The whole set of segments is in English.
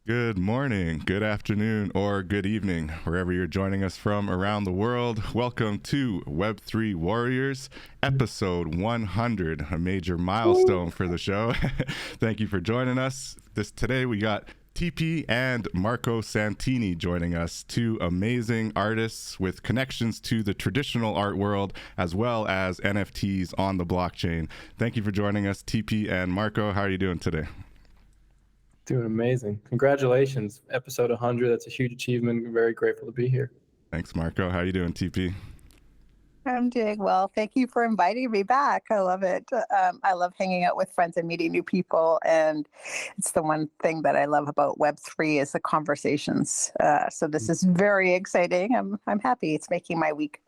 Good morning, good afternoon, or good evening, wherever you're joining us from around the world. Welcome to Web3 Warriors, episode 100, a major milestone for the show. Thank you for joining us. Today we got Tipi and Marco Santini joining us, two amazing artists with connections to the traditional art world as well as NFTs on the blockchain. Thank you for joining us, Tipi and Marco. How are you doing today? Doing amazing. Congratulations. Episode 100. That's a huge achievement. I'm very grateful to be here. Thanks, Marco. How are you doing, TP? I'm doing well. Thank you for inviting me back. I love it. I love hanging out with friends and meeting new people. And it's the one thing that I love about Web3 is the conversations. So this is very exciting. I'm happy. It's making my week.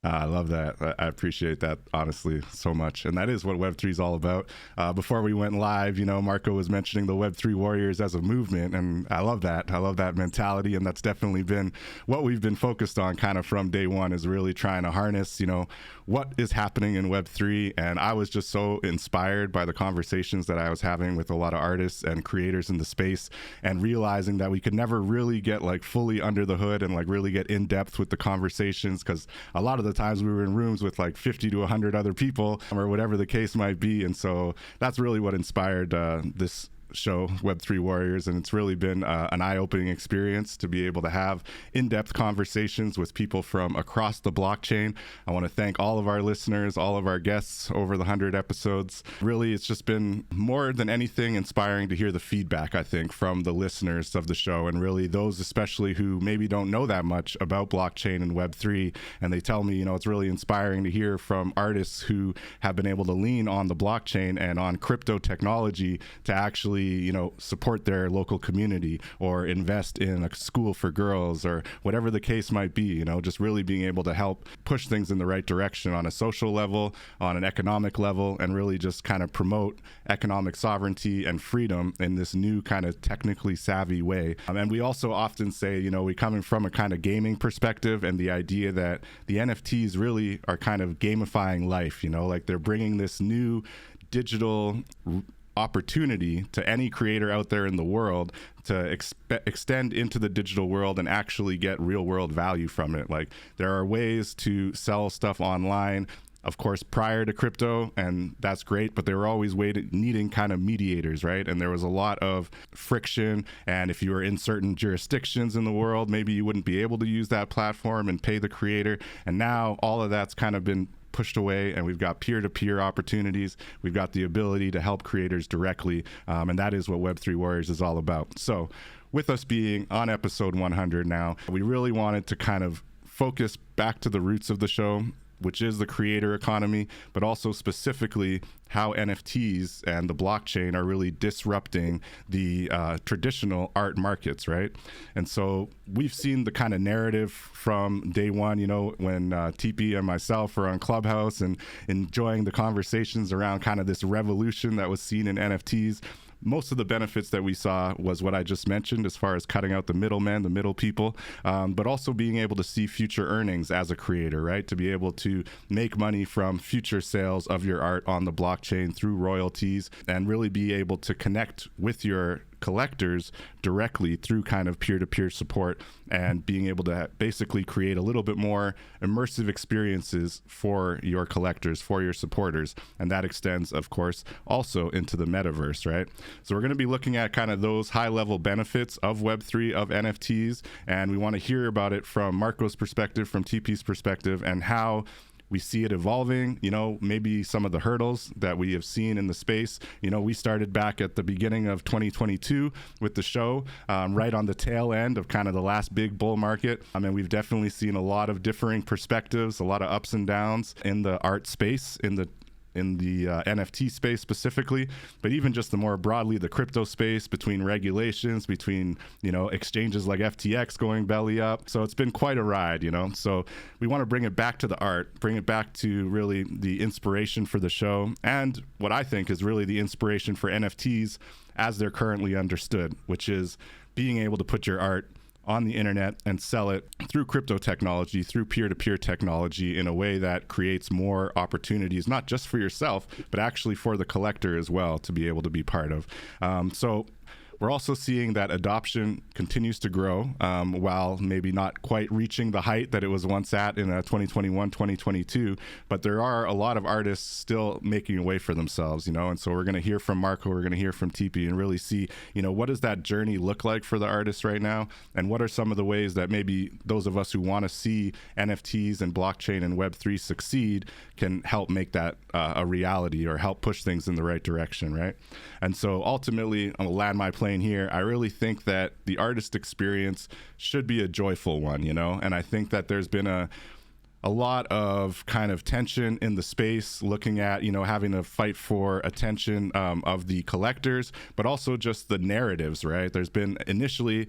I love that. I appreciate that, honestly, so much. And that is what Web3 is all about. Before we went live, Marco was mentioning the Web3 Warriors as a movement. And I love that. I love that mentality. And that's definitely been what we've been focused on kind of from day one, is really trying to harness, what is happening in Web3. And I was just so inspired by the conversations that I was having with a lot of artists and creators in the space, and realizing that we could never really get like fully under the hood and like really get in depth with the conversations, because a lot of the times we were in rooms with like 50 to 100 other people or whatever the case might be. And so that's really what inspired this show, Web3 Warriors, and it's really been an eye-opening experience to be able to have in-depth conversations with people from across the blockchain. I want to thank all of our listeners, all of our guests over the 100 episodes. Really, it's just been more than anything inspiring to hear the feedback, I think, from the listeners of the show, and really those especially who maybe don't know that much about blockchain and Web3, and they tell me, it's really inspiring to hear from artists who have been able to lean on the blockchain and on crypto technology to actually support their local community or invest in a school for girls or whatever the case might be, just really being able to help push things in the right direction on a social level, on an economic level, and really just kind of promote economic sovereignty and freedom in this new kind of technically savvy way. And we also often say, we coming from a kind of gaming perspective, and the idea that the NFTs really are kind of gamifying life, like they're bringing this new digital opportunity to any creator out there in the world to extend into the digital world and actually get real world value from it. Like, there are ways to sell stuff online, of course, prior to crypto, and that's great, but they were always needing kind of mediators, right? And there was a lot of friction, and if you were in certain jurisdictions in the world, maybe you wouldn't be able to use that platform and pay the creator. And now all of that's kind of been pushed away, and we've got peer-to-peer opportunities. We've got the ability to help creators directly, and that is what Web3 Warriors is all about. So with us being on episode 100 now, we really wanted to kind of focus back to the roots of the show, which is the creator economy, but also specifically how NFTs and the blockchain are really disrupting the traditional art markets, right? And so we've seen the kind of narrative from day one, when TP and myself were on Clubhouse and enjoying the conversations around kind of this revolution that was seen in NFTs. Most of the benefits that we saw was what I just mentioned, as far as cutting out the middlemen, the middle people, but also being able to see future earnings as a creator, right? To be able to make money from future sales of your art on the blockchain through royalties, and really be able to connect with your collectors directly through kind of peer-to-peer support, and being able to basically create a little bit more immersive experiences for your collectors, for your supporters. And that extends, of course, also into the metaverse, right? So we're going to be looking at kind of those high-level benefits of Web3, of NFTs, and we want to hear about it from Marco's perspective, from TP's perspective, and how we see it evolving, maybe some of the hurdles that we have seen in the space. We started back at the beginning of 2022 with the show, right on the tail end of kind of the last big bull market. And we've definitely seen a lot of differing perspectives, a lot of ups and downs in the art space, in the NFT space specifically, but even just the more broadly, the crypto space, between regulations, between, exchanges like FTX going belly up. So it's been quite a ride, So we want to bring it back to the art, bring it back to really the inspiration for the show, and what I think is really the inspiration for NFTs as they're currently understood, which is being able to put your art on the internet and sell it through crypto technology, through peer-to-peer technology, in a way that creates more opportunities, not just for yourself, but actually for the collector as well, to be able to be part of. So we're also seeing that adoption continues to grow, while maybe not quite reaching the height that it was once at in 2021, 2022. But there are a lot of artists still making a way for themselves, and so we're going to hear from Marco, we're going to hear from Tipi, and really see, what does that journey look like for the artists right now, and what are some of the ways that maybe those of us who want to see NFTs and blockchain and Web3 succeed can help make that a reality, or help push things in the right direction, right? And so ultimately, I'm gonna land my plane here. I really think that the artist experience should be a joyful one, and I think that there's been a lot of kind of tension in the space, looking at, having to fight for attention of the collectors, but also just the narratives, right? There's been initially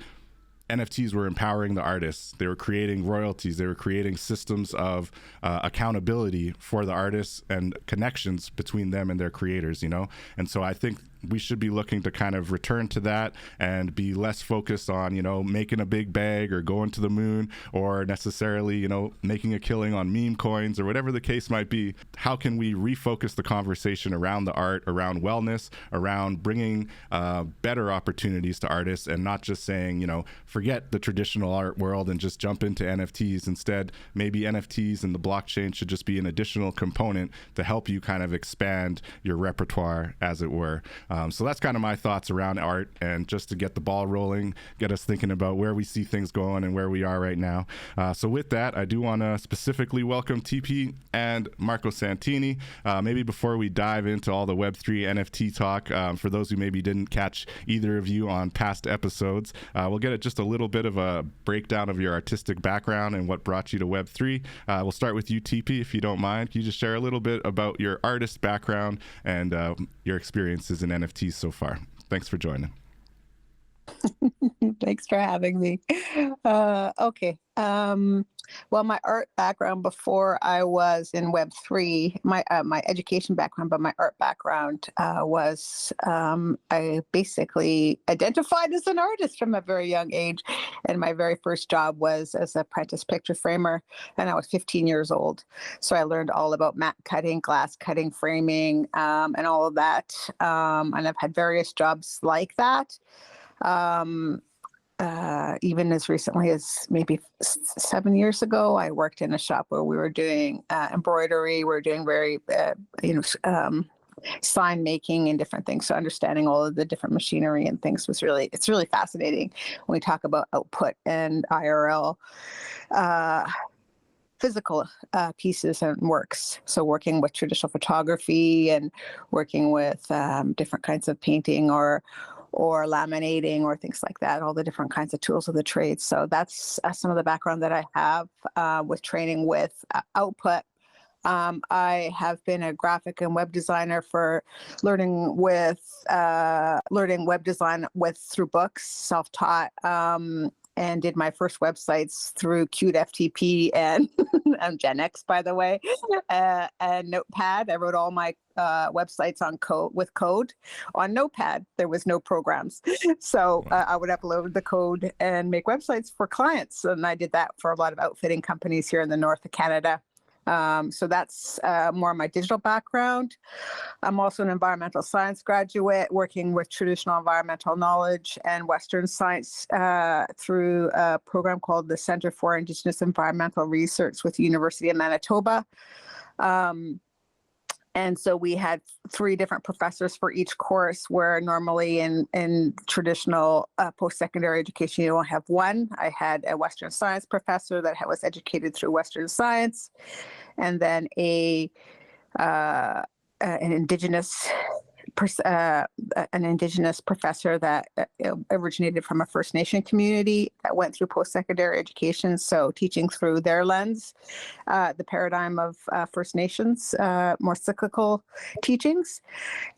NFTs were empowering the artists. They were creating royalties. They were creating systems of accountability for the artists and connections between them and their creators, And so I think we should be looking to kind of return to that and be less focused on, making a big bag or going to the moon, or necessarily, making a killing on meme coins or whatever the case might be. How can we refocus the conversation around the art, around wellness, around bringing better opportunities to artists, and not just saying, forget the traditional art world and just jump into NFTs. Instead, maybe NFTs and the blockchain should just be an additional component to help you kind of expand your repertoire, as it were. So that's kind of my thoughts around art, and just to get the ball rolling, get us thinking about where we see things going and where we are right now. So with that, I do want to specifically welcome Tipi and Marco Santini. Maybe before we dive into all the Web3 NFT talk, for those who maybe didn't catch either of you on past episodes, we'll get just a little bit of a breakdown of your artistic background and what brought you to Web3. We'll start with you, Tipi, if you don't mind. Can you just share a little bit about your artist background and your experiences in NFTs so far? Thanks for joining. Thanks for having me. Okay. Well, my art background before I was in Web3, my education background, but my art background was I basically identified as an artist from a very young age. And my very first job was as an apprentice picture framer, and I was 15 years old. So I learned all about mat cutting, glass cutting, framing, and all of that. And I've had various jobs like that. Even as recently as maybe 7 years ago, I worked in a shop where we were doing embroidery. We were doing very, sign making and different things. So understanding all of the different machinery and things it's really fascinating when we talk about output and IRL. Physical pieces and works. So working with traditional photography and working with different kinds of painting or laminating or things like that, all the different kinds of tools of the trade. So that's some of the background that I have with training with output. I have been a graphic and web designer for learning web design through books, self-taught, and did my first websites through Qt FTP and Gen X, by the way, and Notepad. I wrote all my websites on code on Notepad. There was no programs, so I would upload the code and make websites for clients, and I did that for a lot of outfitting companies here in the north of Canada. So that's more my digital background. I'm also an environmental science graduate, working with traditional environmental knowledge and Western science through a program called the Center for Indigenous Environmental Research with the University of Manitoba. And so we had 3 different professors for each course, where normally in traditional post-secondary education, you don't have one. I had a Western science professor that was educated through Western science, and then an Indigenous professor that originated from a First Nation community that went through post-secondary education. So teaching through their lens, the paradigm of First Nations, more cyclical teachings.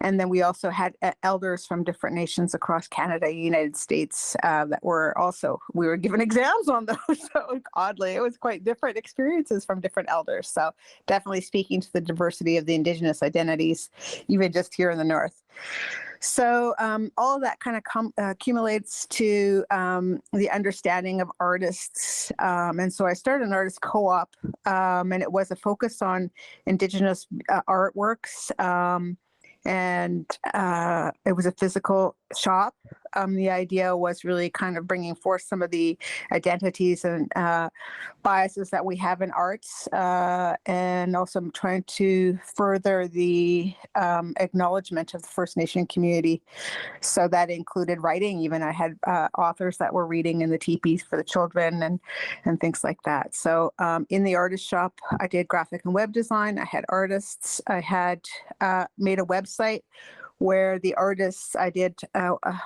And then we also had elders from different nations across Canada, United States, that we were given exams on those. So oddly, it was quite different experiences from different elders. So definitely speaking to the diversity of the Indigenous identities, even just here in the North. So all of that kind of accumulates to the understanding of artists. And so I started an artist co-op, and it was a focus on Indigenous artworks. And it was a physical shop the idea was really kind of bringing forth some of the identities and biases that we have in arts, and also trying to further the acknowledgement of the First Nation community. So that included writing. Even I had authors that were reading in the teepees for the children and things like that. So in the artist shop, I did graphic and web design. I had artists. I had made a website where the artists, I did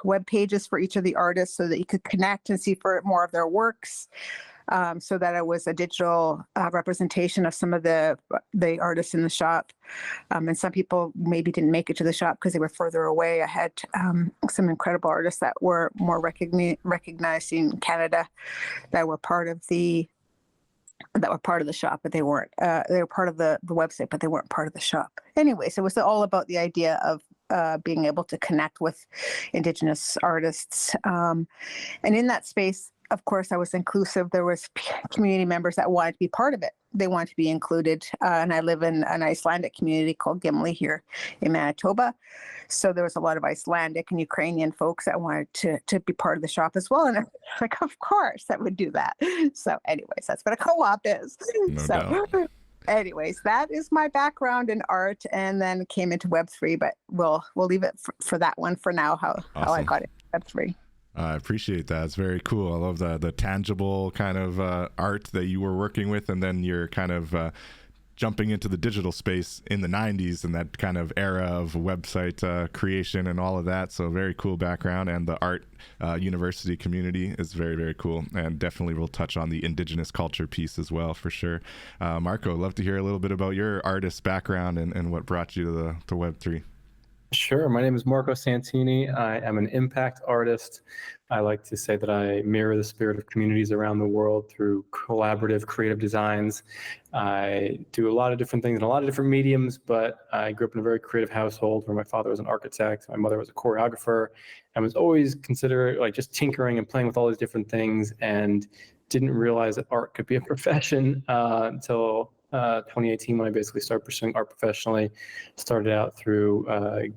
web pages for each of the artists so that you could connect and see for more of their works. So that it was a digital representation of some of the artists in the shop. And some people maybe didn't make it to the shop because they were further away. I had some incredible artists that were more recognized in Canada that were part of the shop, but they weren't. They were part of the website, but they weren't part of the shop. Anyways, it was all about the idea of being able to connect with Indigenous artists. And in that space, of course, I was inclusive. There was community members that wanted to be part of it. They wanted to be included. And I live in an Icelandic community called Gimli here in Manitoba. So there was a lot of Icelandic and Ukrainian folks that wanted to be part of the shop as well. And I'm like, of course, I would do that. So anyways, that's what a co-op is. No doubt. Anyways, that is my background in art, and then came into Web3, but we'll leave it for that one for now, how I got into Web3. I appreciate that. It's very cool. I love the tangible kind of art that you were working with, and then you're kind of jumping into the digital space in the 90s and that kind of era of website creation and all of that. So very cool background, and the art university community is very, very cool, and definitely we'll touch on the Indigenous culture piece as well for sure. Marco, love to hear a little bit about your artist background and what brought you to Web3. Sure. My name is Marco Santini. I am an impact artist. I like to say that I mirror the spirit of communities around the world through collaborative, creative designs. I do a lot of different things in a lot of different mediums, but I grew up in a very creative household where my father was an architect, my mother was a choreographer, and was always considered like just tinkering and playing with all these different things, and didn't realize that art could be a profession until 2018, when I basically started pursuing art professionally. Started out through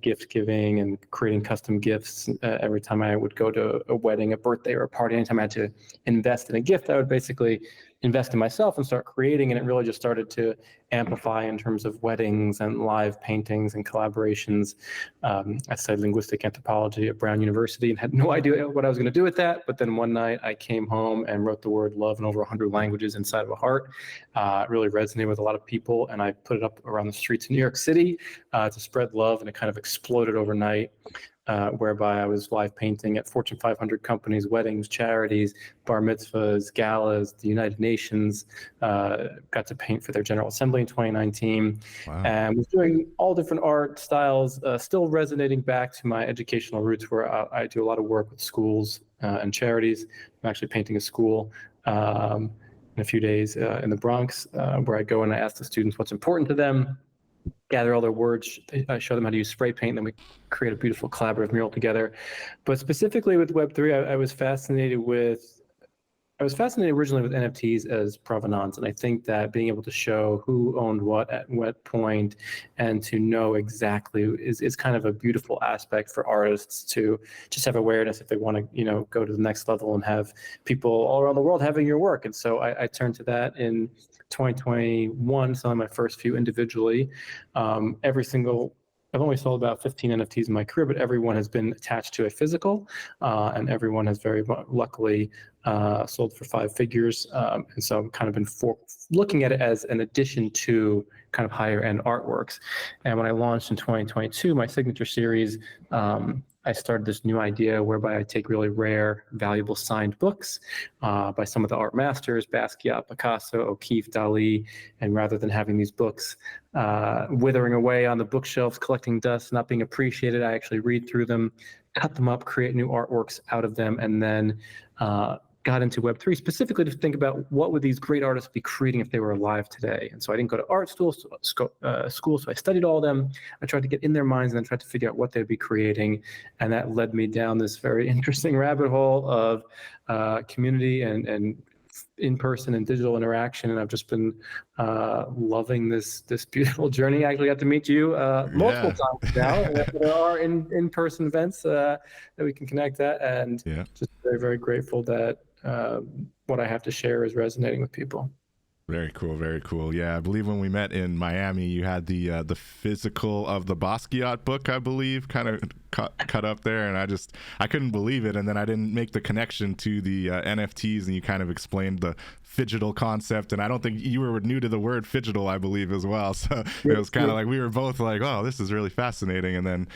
gift giving and creating custom gifts. Every time I would go to a wedding, a birthday, or a party, anytime I had to invest in a gift, I would basically invest in myself and start creating. And it really just started to amplify in terms of weddings and live paintings and collaborations. I studied linguistic anthropology at Brown University and had no idea what I was going to do with that. But then one night I came home and wrote the word love in over 100 languages inside of a heart. It really resonated with a lot of people, and I put it up around the streets of New York City to spread love, and it kind of exploded overnight. Whereby I was live painting at Fortune 500 companies, weddings, charities, bar mitzvahs, galas, the United Nations. Got to paint for their General Assembly in 2019. Wow. And was doing all different art styles, still resonating back to my educational roots, where I do a lot of work with schools and charities. I'm actually painting a school in a few days in the Bronx, where I go and I ask the students what's important to them, gather all their words, I show them how to use spray paint, and then we create a beautiful collaborative mural together. But specifically with Web3, I was fascinated originally with NFTs as provenance. And I think that being able to show who owned what at what point and to know exactly is kind of a beautiful aspect for artists to just have awareness if they want to, go to the next level and have people all around the world having your work. And so I turned to that in 2021, selling my first few individually. I've only sold about 15 NFTs in my career, but everyone has been attached to a physical, and everyone has very luckily sold for 5 figures. And so I've kind of been looking at it as an addition to kind of higher end artworks. And when I launched in 2022, my signature series, I started this new idea whereby I take really rare, valuable signed books by some of the art masters, Basquiat, Picasso, O'Keeffe, Dali, and rather than having these books withering away on the bookshelves, collecting dust, not being appreciated, I actually read through them, cut them up, create new artworks out of them, and then got into Web3 specifically to think about what would these great artists be creating if they were alive today. And so I didn't go to art school, so I studied all of them. I tried to get in their minds and then tried to figure out what they'd be creating. And that led me down this very interesting rabbit hole of community and in-person and digital interaction, and I've just been loving this beautiful journey. I actually got to meet you multiple times now. There are in-person events that we can connect at, and just very, very grateful that what I have to share is resonating with people. Very cool, very cool. Yeah, I believe when we met in Miami, you had the physical of the Basquiat book, I believe, kind of cut up there, and I couldn't believe it, and then I didn't make the connection to the NFTs, and you kind of explained the phygital concept, and I don't think you were new to the word phygital, I believe, as well. So it was kind of like we were both like, oh, this is really fascinating. And then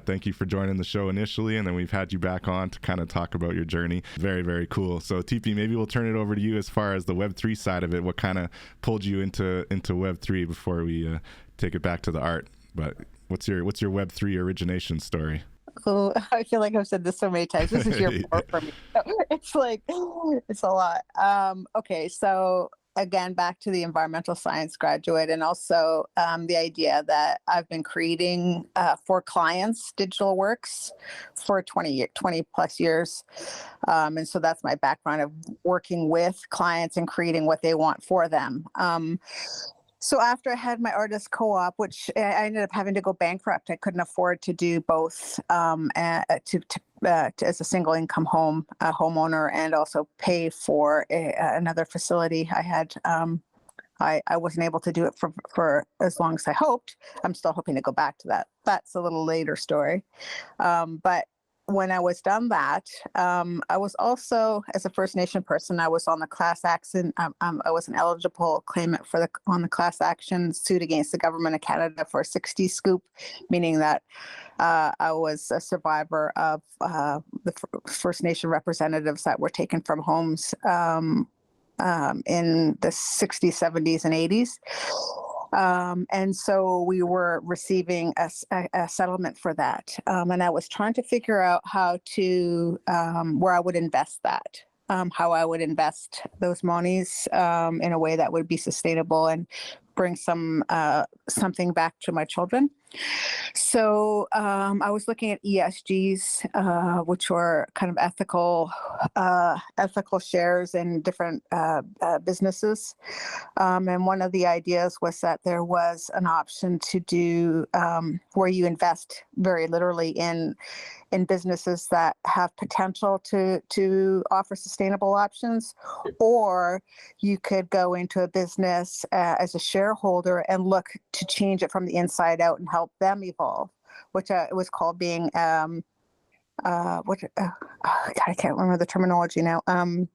thank you for joining the show initially, and then we've had you back on to kind of talk about your journey. Very, very cool. So Tipi, maybe we'll turn it over to you as far as the Web3 side of it. What kind of pulled you into Web3 before we take it back to the art? But what's your Web3 origination story? Oh, I feel like I've said this so many times. This is year 4 for me. It's like, it's a lot. Okay, so again, back to the environmental science graduate, and also the idea that I've been creating for clients digital works for 20 plus years. And so that's my background of working with clients and creating what they want for them. So after I had my artist co-op, which I ended up having to go bankrupt, I couldn't afford to do both as a single income homeowner, and also pay for another facility. I had I wasn't able to do it for as long as I hoped. I'm still hoping to go back to that. That's a little later story. But when I was done that, I was also, as a First Nation person, I was on the class action. I was an eligible claimant on the class action suit against the government of Canada for a 60 scoop, meaning that I was a survivor of the First Nation representatives that were taken from homes in the 60s, 70s, and 80s. And so we were receiving a settlement for that. And I was trying to figure out how to, where I would invest that, how I would invest those monies in a way that would be sustainable and bring something back to my children. So I was looking at ESGs, which were kind of ethical shares in different businesses. And one of the ideas was that there was an option to do where you invest very literally in businesses that have potential to offer sustainable options, or you could go into a business as a shareholder and look to change it from the inside out and help them evolve, which it was called being I can't remember the terminology now. An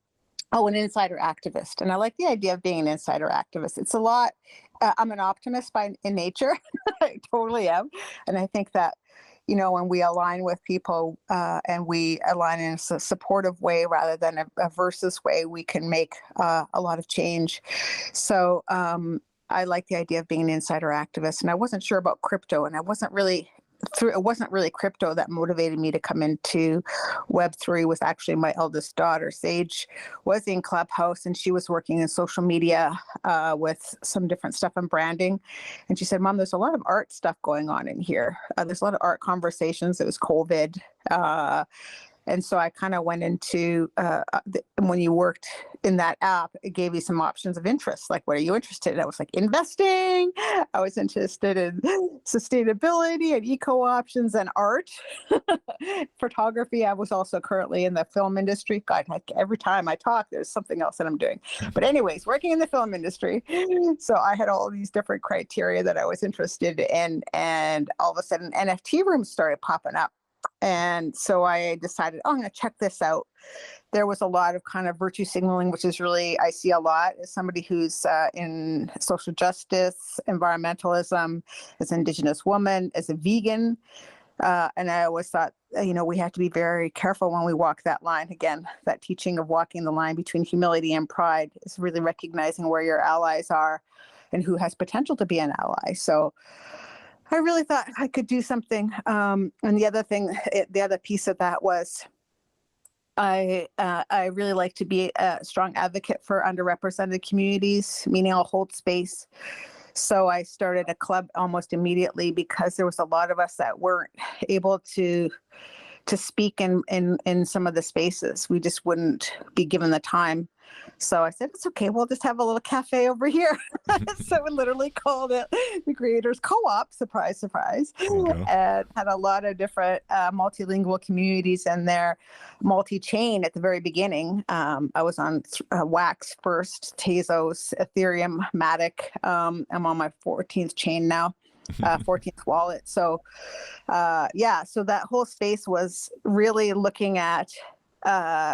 insider activist. And I like the idea of being an insider activist. It's a lot. I'm an optimist in nature. I totally am. And I think that, when we align with people and we align in a supportive way rather than a versus way, we can make a lot of change. So I like the idea of being an insider activist. And I wasn't sure about crypto, and it wasn't really crypto that motivated me to come into Web3. Was actually my eldest daughter. Sage was in Clubhouse, and she was working in social media with some different stuff on branding. And she said, "Mom, there's a lot of art stuff going on in here. There's a lot of art conversations." It was COVID. And so I kind of went into, when you worked in that app, it gave you some options of interest. Like, what are you interested in? I was like, investing. I was interested in sustainability and eco options and art. Photography. I was also currently in the film industry. God, every time I talk, there's something else that I'm doing. But anyways, working in the film industry. So I had all these different criteria that I was interested in. And all of a sudden, NFT rooms started popping up. And so I decided, I'm going to check this out. There was a lot of kind of virtue signaling, which is really, I see a lot as somebody who's in social justice, environmentalism, as an Indigenous woman, as a vegan. And I always thought, we have to be very careful when we walk that line. Again, that teaching of walking the line between humility and pride is really recognizing where your allies are and who has potential to be an ally. So I really thought I could do something. And the other piece of that was I really like to be a strong advocate for underrepresented communities, meaning I'll hold space. So I started a club almost immediately because there was a lot of us that weren't able to speak in some of the spaces. We just wouldn't be given the time. So I said, it's okay. We'll just have a little cafe over here. So we literally called it the Creators Co-op, surprise, surprise, and had a lot of different multilingual communities in there, multi-chain at the very beginning. I was on Wax first, Tezos, Ethereum, Matic. I'm on my 14th chain now. 14th wallet. So so that whole space was really looking at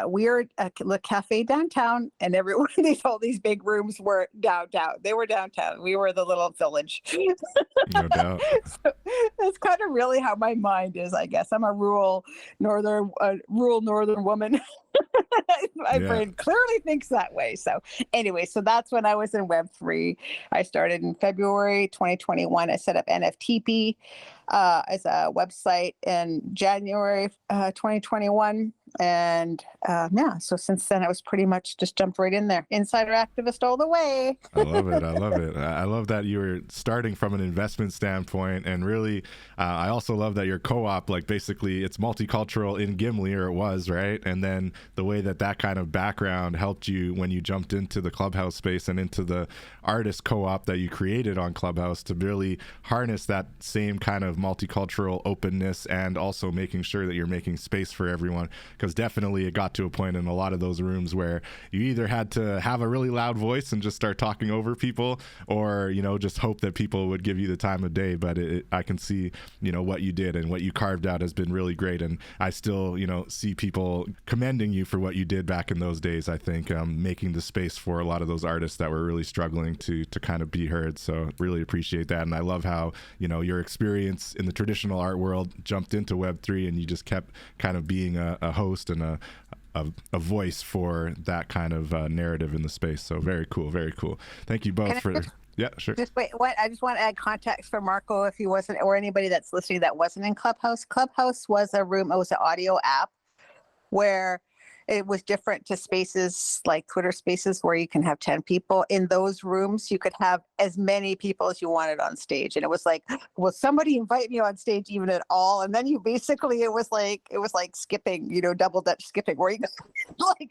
we are a cafe downtown, and everyone all these big rooms were downtown. They were downtown. We were the little village. No doubt. So that's kind of really how my mind is, I guess. I'm a rural northern woman. My brain clearly thinks that way. So anyway, so that's when I was in Web3. I started in February 2021. I set up NFTP as a website in January 2021. And so since then, I was pretty much just jumped right in there. Insider activist all the way. I love it. I love it. I love that you were starting from an investment standpoint. And really, I also love that your co-op, like basically it's multicultural in Gimli, or it was, right? And then the way that kind of background helped you when you jumped into the Clubhouse space and into the artist co-op that you created on Clubhouse to really harness that same kind of multicultural openness, and also making sure that you're making space for everyone. Because definitely it got to a point in a lot of those rooms where you either had to have a really loud voice and just start talking over people, or, you know, just hope that people would give you the time of day. But I can see, you know, what you did and what you carved out has been really great. And I still, you know, see people commending you for what you did back in those days. I think making the space for a lot of those artists that were really struggling to kind of be heard. So really appreciate that. And I love how, you know, your experience in the traditional art world jumped into Web3, and you just kept kind of being a host and a voice for that kind of narrative in the space. So very cool, very cool. Thank you both for. Yeah, sure. Just wait. What I just want to add context for Marco, if he wasn't, or anybody that's listening that wasn't in Clubhouse. Clubhouse was a room. It was an audio app where it was different to spaces like Twitter Spaces, where you can have 10 people. In those rooms, you could have as many people as you wanted on stage. And it was like, will somebody invite me on stage even at all? And then you basically, it was like skipping, you know, double Dutch skipping, where you go like,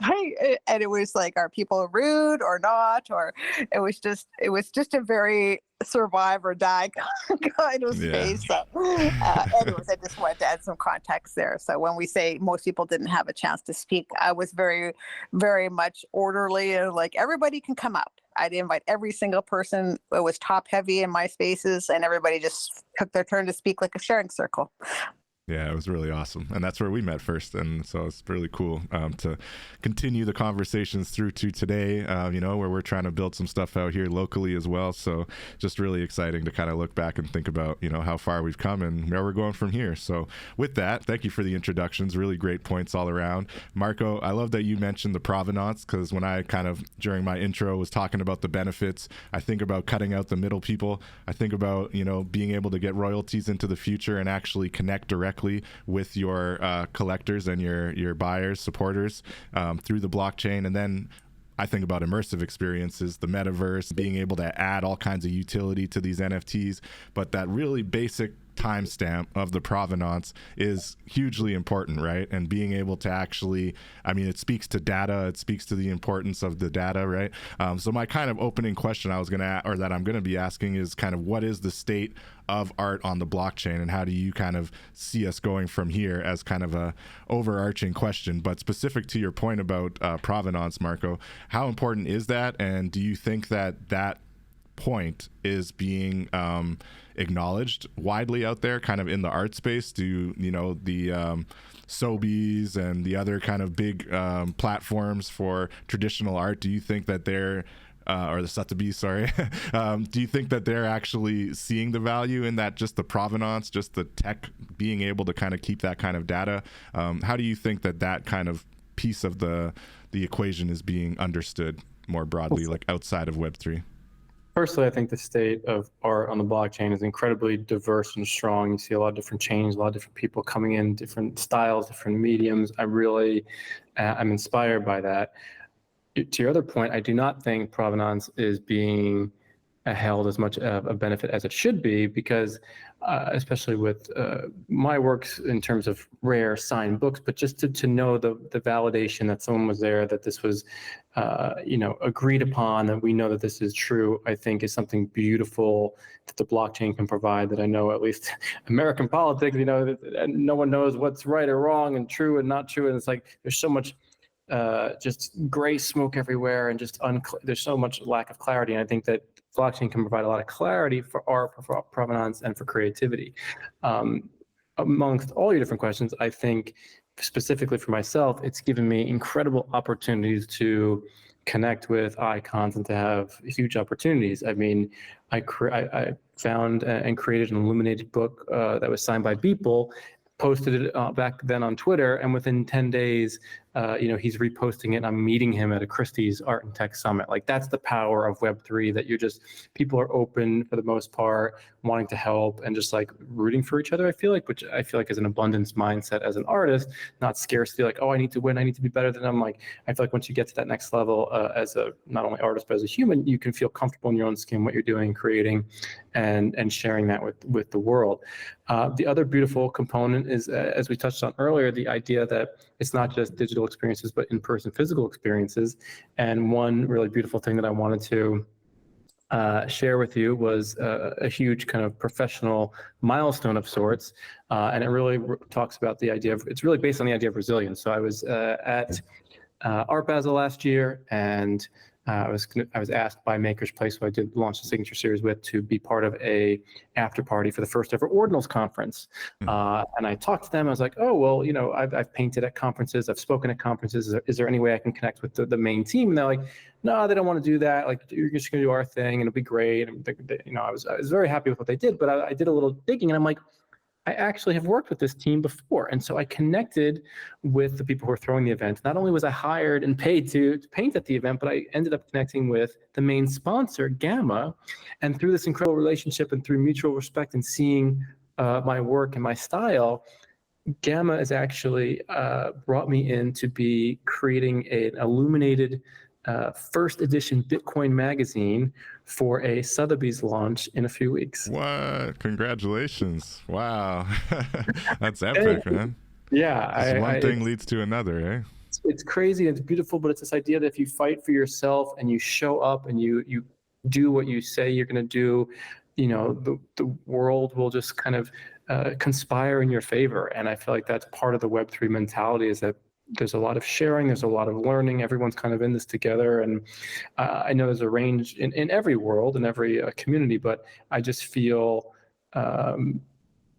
hey, and it was like, are people rude or not? Or it was just a very survive or die kind of space. So anyways, I just wanted to add some context there. So when we say most people didn't have a chance to speak, I was very, very much orderly, and like, everybody can come up. I'd invite every single person. It was top heavy in my spaces, and everybody just took their turn to speak, like a sharing circle. Yeah, it was really awesome. And that's where we met first. And so it's really cool to continue the conversations through to today, you know, where we're trying to build some stuff out here locally as well. So just really exciting to kind of look back and think about, you know, how far we've come and where we're going from here. So with that, thank you for the introductions. Really great points all around. Marco, I love that you mentioned the provenance, because when I kind of, during my intro, was talking about the benefits, I think about cutting out the middle people. I think about, you know, being able to get royalties into the future and actually connect directly with your collectors and your buyers, supporters through the blockchain. And then I think about immersive experiences, the metaverse, being able to add all kinds of utility to these NFTs, but that really basic timestamp of the provenance is hugely important, right? And being able to actually, I mean, it speaks to data, it speaks to the importance of the data, right? So my kind of opening question I'm going to be asking is kind of, what is the state of art on the blockchain, and how do you kind of see us going from here, as kind of a overarching question, but specific to your point about provenance, Marco, how important is that? And do you think that point is being acknowledged widely out there, kind of in the art space? Do you know the Sobeys and the other kind of big platforms for traditional art, do you think that they're or the Sotheby's, sorry, do you think that they're actually seeing the value in that, just the provenance, just the tech being able to kind of keep that kind of data? How do you think that kind of piece of the equation is being understood more broadly, like outside of Web3? Personally, I think the state of art on the blockchain is incredibly diverse and strong. You see a lot of different chains, a lot of different people coming in, different styles, different mediums. I'm inspired by that. To your other point, I do not think provenance is being held as much of a benefit as it should be, because especially with my works in terms of rare signed books, but just to know the validation that someone was there, that this was agreed upon, that we know that this is true, I think is something beautiful that the blockchain can provide, that I know at least American politics, no one knows what's right or wrong and true and not true. And it's like, there's so much just gray smoke everywhere, and just there's so much lack of clarity. And I think that blockchain can provide a lot of clarity for art, for provenance, and for creativity. Amongst all your different questions, I think specifically for myself, it's given me incredible opportunities to connect with icons and to have huge opportunities. I mean, I found and created an illuminated book that was signed by Beeple, posted it back then on Twitter, and within 10 days, he's reposting it, and I'm meeting him at a Christie's Art and Tech Summit. Like, that's the power of Web3, that people are open for the most part, wanting to help and just like rooting for each other, which I feel like is an abundance mindset as an artist, not scarcity, like, oh, I need to win, I need to be better than them. Like, I feel like once you get to that next level as a, not only artist, but as a human, you can feel comfortable in your own skin, what you're doing, creating, and sharing that with the world. The other beautiful component is, as we touched on earlier, the idea that it's not just digital experiences, but in-person physical experiences. And one really beautiful thing that I wanted to share with you was a huge kind of professional milestone of sorts. And it really talks about the idea of, it's really based on the idea of resilience. So I was at Art Basel last year, and I was asked by Maker's Place, who I did launch the signature series with, to be part of a after party for the first ever Ordinals conference. And I talked to them. I was like, oh, well, I've painted at conferences, I've spoken at conferences. Is there any way I can connect with the main team? And they're like, no, they don't want to do that. Like, you're just going to do our thing, and it'll be great. And I was very happy with what they did, but I did a little digging, and I'm like, I actually have worked with this team before. And so I connected with the people who were throwing the event. Not only was I hired and paid to paint at the event, but I ended up connecting with the main sponsor, Gamma. And through this incredible relationship and through mutual respect and seeing my work and my style, Gamma has actually brought me in to be creating an illuminated first edition Bitcoin magazine for a Sotheby's launch in a few weeks. What? Congratulations. Wow. That's epic, man. Yeah. One thing leads to another, eh? It's crazy, it's beautiful, but it's this idea that if you fight for yourself and you show up and you do what you say you're going to do, the world will just kind of conspire in your favor. And I feel like that's part of the Web3 mentality, is that there's a lot of sharing, there's a lot of learning, everyone's kind of in this together. And I know there's a range in every world, in every community, but I just feel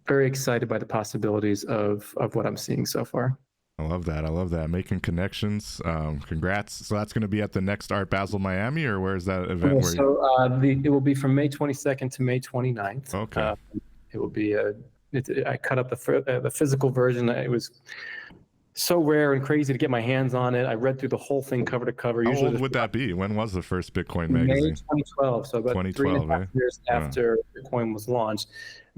very excited by the possibilities of what I'm seeing so far. I love that. Making connections. Congrats. So that's going to be at the next Art Basel Miami, or where's that event? It will be from May 22nd to May 29th. Okay. It will be I cut up the physical version. It was so rare and crazy to get my hands on it. I read through the whole thing cover to cover. How old would that be? When was the first Bitcoin magazine? May 2012, so about 3.5 years after Bitcoin was launched.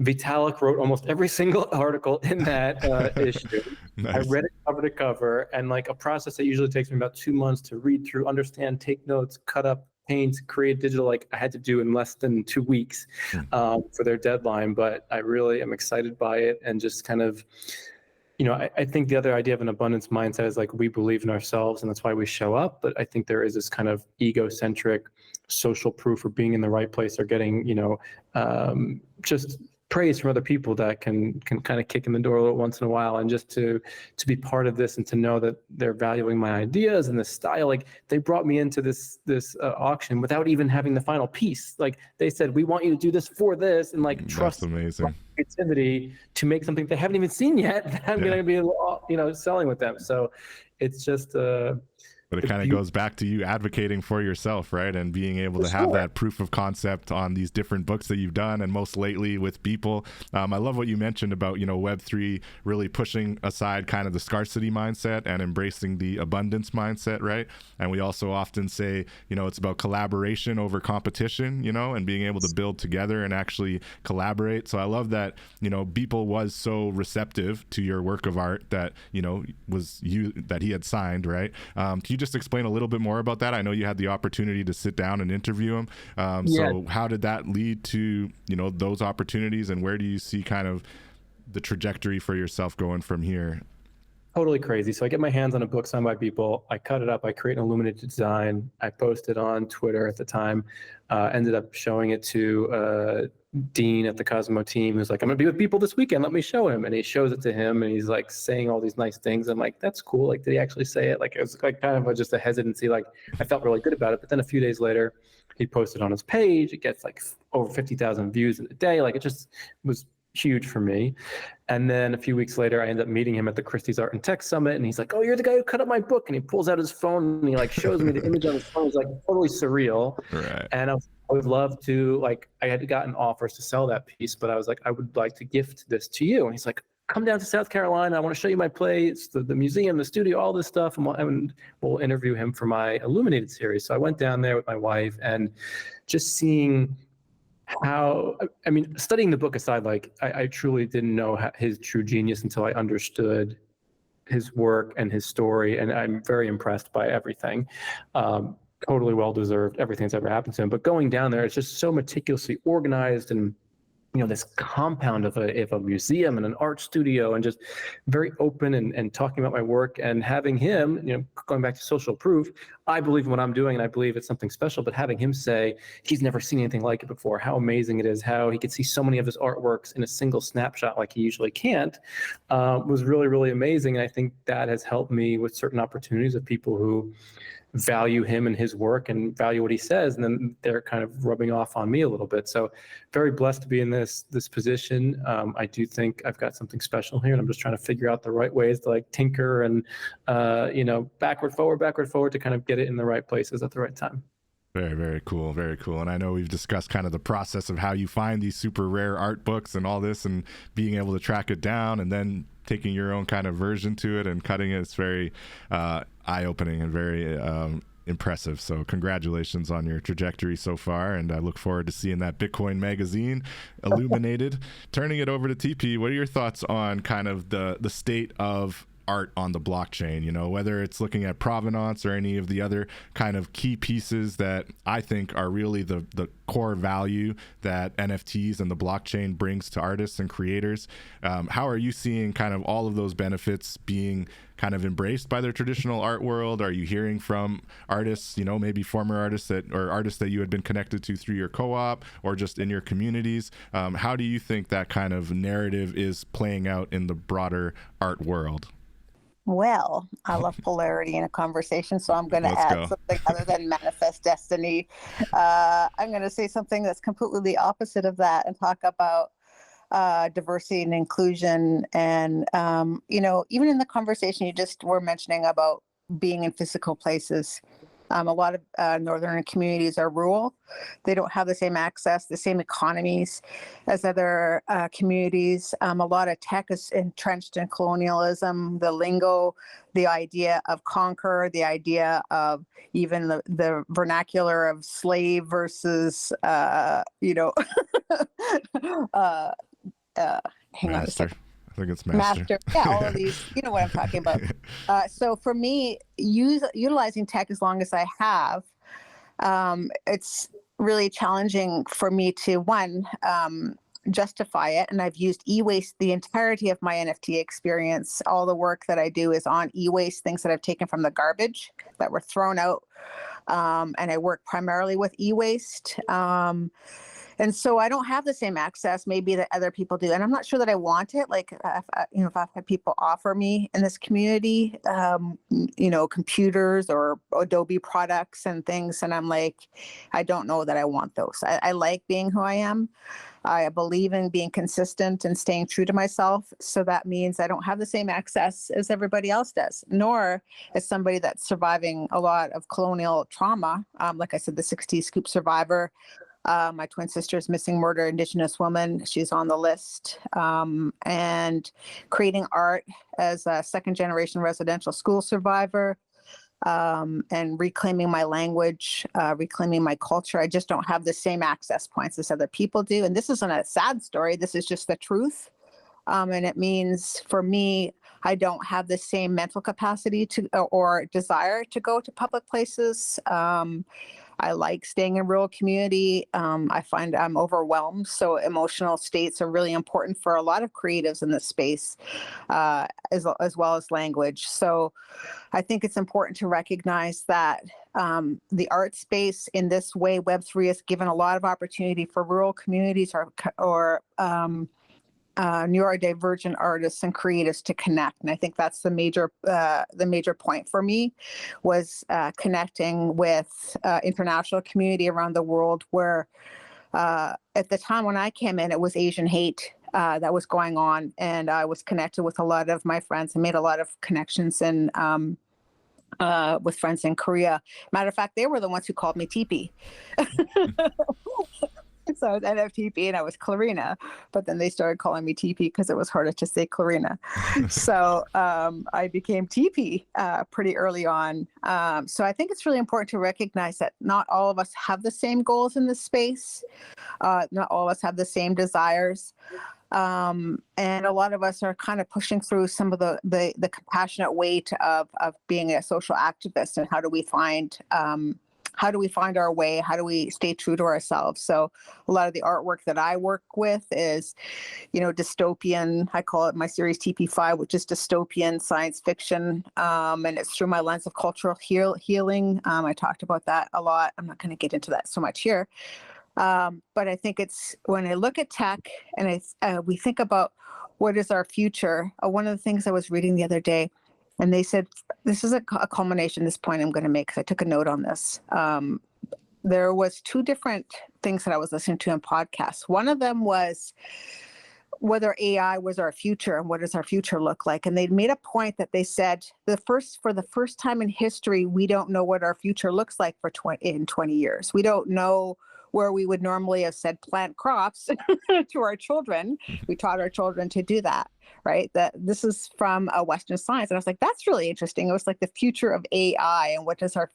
Vitalik wrote almost every single article in that issue. Nice. I read it cover to cover, and like a process that usually takes me about 2 months to read through, understand, take notes, cut up, paint, create digital, like I had to do in less than 2 weeks for their deadline. But I really am excited by it, and just kind of, I think the other idea of an abundance mindset is like, we believe in ourselves and that's why we show up. But I think there is this kind of egocentric social proof for being in the right place, or getting, just praise from other people that can kind of kick in the door a little once in a while. And just to be part of this, and to know that they're valuing my ideas and the style. Like, they brought me into this auction without even having the final piece. Like, they said, we want you to do this for this, and like, trust amazing creativity to make something they haven't even seen yet that I'm going to be selling with them. So it's just but it kind of goes back to you advocating for yourself, right? And being able to have that proof of concept on these different books that you've done, and most lately with Beeple. I love what you mentioned about, Web3 really pushing aside kind of the scarcity mindset and embracing the abundance mindset, right? And we also often say, it's about collaboration over competition, and being able to build together and actually collaborate. So I love that, Beeple was so receptive to your work of art that, that he had signed, right? Can you you just explain a little bit more about that? I know you had the opportunity to sit down and interview him. Yeah. So how did that lead to, those opportunities, and where do you see kind of the trajectory for yourself going from here? Totally crazy. So I get my hands on a book signed by people. I cut it up. I create an illuminated design. I post it on Twitter at the time. Ended up showing it to Dean at the Cosmo team, who's like, I'm going to be with people this weekend. Let me show him. And he shows it to him, and he's like saying all these nice things. I'm like, that's cool. Like, did he actually say it? Like, it was like kind of just a hesitancy. Like, I felt really good about it. But then a few days later, he posted on his page. It gets like over 50,000 views in a day. Like, it just was huge for me. And then a few weeks later, I ended up meeting him at the Christie's Art and Tech Summit, and he's like, oh, you're the guy who cut up my book. And he pulls out his phone and he like shows me the image on his phone. It was like totally surreal. Right. And I would love to, like, I had gotten offers to sell that piece, but I was like, I would like to gift this to you. And he's like, come down to South Carolina. I want to show you my place, the museum, the studio, all this stuff. And we'll interview him for my Illuminated series. So I went down there with my wife, and just seeing how, I mean, studying the book aside, like I truly didn't know his true genius until I understood his work and his story. And I'm very impressed by everything. Totally well-deserved, everything that's ever happened to him. But going down there, it's just so meticulously organized, and this compound of a museum and an art studio, and just very open and talking about my work, and having him, going back to social proof, I believe in what I'm doing and I believe it's something special, but having him say he's never seen anything like it before, how amazing it is, how he could see so many of his artworks in a single snapshot like he usually can't, was really, really amazing. And I think that has helped me with certain opportunities of people who value him and his work and value what he says, and then they're kind of rubbing off on me a little bit. So very blessed to be in this position. I do think I've got something special here, and I'm just trying to figure out the right ways to like tinker and backward forward to kind of get it in the right places at the right time. Very, very cool. Very cool. And I know we've discussed kind of the process of how you find these super rare art books and all this, and being able to track it down, and then taking your own kind of version to it and cutting it. It's very eye-opening and very impressive. So congratulations on your trajectory so far, and I look forward to seeing that Bitcoin magazine illuminated. Turning it over to TP, what are your thoughts on kind of the state of art on the blockchain, whether it's looking at provenance or any of the other kind of key pieces that I think are really the core value that NFTs and the blockchain brings to artists and creators? How are you seeing kind of all of those benefits being kind of embraced by the traditional art world? Are you hearing from artists, maybe former artists or artists that you had been connected to through your co-op or just in your communities? How do you think that kind of narrative is playing out in the broader art world? Well, I love polarity in a conversation, so I'm going to add something other than manifest destiny. I'm going to say something that's completely the opposite of that and talk about diversity and inclusion. And, even in the conversation you just were mentioning about being in physical places, a lot of northern communities are rural. They don't have the same access, the same economies as other communities. A lot of tech is entrenched in colonialism, the lingo, the idea of conquer, the idea of even the vernacular of slave versus, hang on a second. I think it's master. Yeah, all of these, you know what I'm talking about. So for me, utilizing tech as long as I have, it's really challenging for me to, justify it. And I've used e-waste the entirety of my NFT experience. All the work that I do is on e-waste, things that I've taken from the garbage that were thrown out. And I work primarily with e-waste. And so I don't have the same access maybe that other people do. And I'm not sure that I want it. Like, if I've had people offer me in this community, computers or Adobe products and things. And I'm like, I don't know that I want those. I like being who I am. I believe in being consistent and staying true to myself. So that means I don't have the same access as everybody else does, nor as somebody that's surviving a lot of colonial trauma. Like I said, the 60s scoop survivor. My twin sister is missing murder, Indigenous woman. She's on the list. And creating art as a second generation residential school survivor, and reclaiming my language, reclaiming my culture. I just don't have the same access points as other people do. And this isn't a sad story. This is just the truth. And it means for me, I don't have the same mental capacity to or desire to go to public places. I like staying in rural community. I find I'm overwhelmed. So emotional states are really important for a lot of creatives in this space, as well as language. So I think it's important to recognize that the art space in this way, Web3 has given a lot of opportunity for rural communities or neurodivergent artists and creatives to connect. And I think that's the major point for me was connecting with international community around the world where at the time when I came in, it was Asian hate that was going on. And I was connected with a lot of my friends and made a lot of connections and with friends in Korea. Matter of fact, they were the ones who called me Tipi. So I was NFTP and I was Clarina, but then they started calling me TP because it was harder to say Clarina. So I became TP pretty early on. So I think it's really important to recognize that not all of us have the same goals in this space. Not all of us have the same desires. And a lot of us are kind of pushing through some of the compassionate weight of being a social activist, and how do we find our way? How do we stay true to ourselves? So a lot of the artwork that I work with is, dystopian. I call it my series TP5, which is dystopian science fiction. And it's through my lens of cultural healing. I talked about that a lot. I'm not going to get into that so much here. But I think it's when I look at tech and we think about what is our future. One of the things I was reading the other day, and they said, this is a culmination, this point I'm going to make, because I took a note on this. There was two different things that I was listening to in podcasts. One of them was whether AI was our future and what does our future look like. And they made a point that they said, for the first time in history, we don't know what our future looks like in 20 years. We don't know where we would normally have said plant crops to our children. We taught our children to do that, right? That this is from a Western science. And I was like, that's really interesting. It was like the future of AI and what does our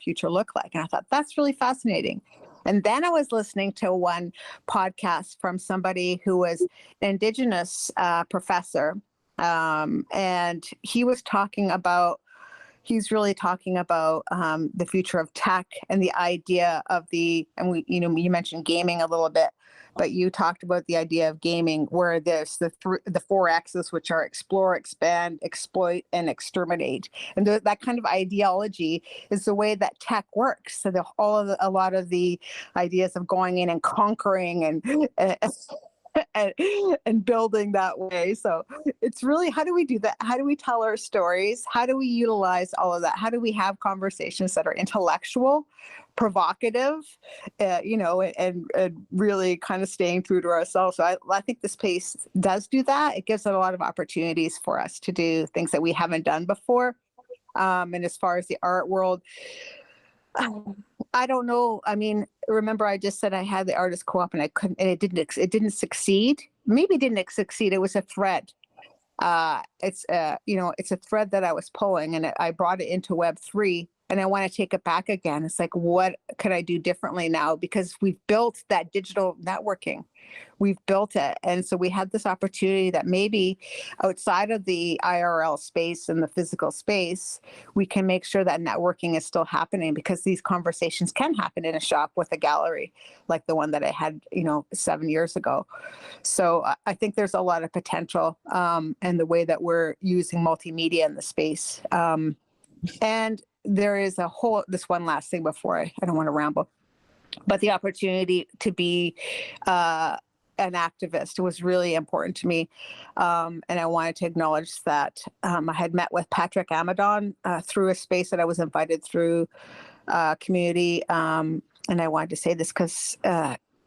future look like? And I thought, that's really fascinating. And then I was listening to one podcast from somebody who was an Indigenous professor. And he's really talking about the future of tech and the idea of you mentioned gaming a little bit, but you talked about the idea of gaming where there's the four X's, which are explore, expand, exploit, and exterminate. And that kind of ideology is the way that tech works. So a lot of the ideas of going in and conquering and building that way. So it's really, how do we do that? How do we tell our stories? How do we utilize all of that? How do we have conversations that are intellectual, provocative, and really kind of staying true to ourselves? So I think the space does do that. It gives it a lot of opportunities for us to do things that we haven't done before. And as far as the art world, I don't know. I mean, remember I just said I had the artist co-op and it didn't succeed. Maybe it didn't succeed. It was a thread. It's a thread that I was pulling, and I brought it into Web3, and I want to take it back again. It's like, what could I do differently now? Because we've built that digital networking. We've built it. And so we had this opportunity that maybe outside of the IRL space and the physical space, we can make sure that networking is still happening, because these conversations can happen in a shop with a gallery like the one that I had, 7 years ago. So I think there's a lot of potential and the way that we're using multimedia in the space. And there is this one last thing before I don't want to ramble, but the opportunity to be an activist was really important to me. And I wanted to acknowledge that I had met with Patrick Amadon through a space that I was invited through community. And I wanted to say this because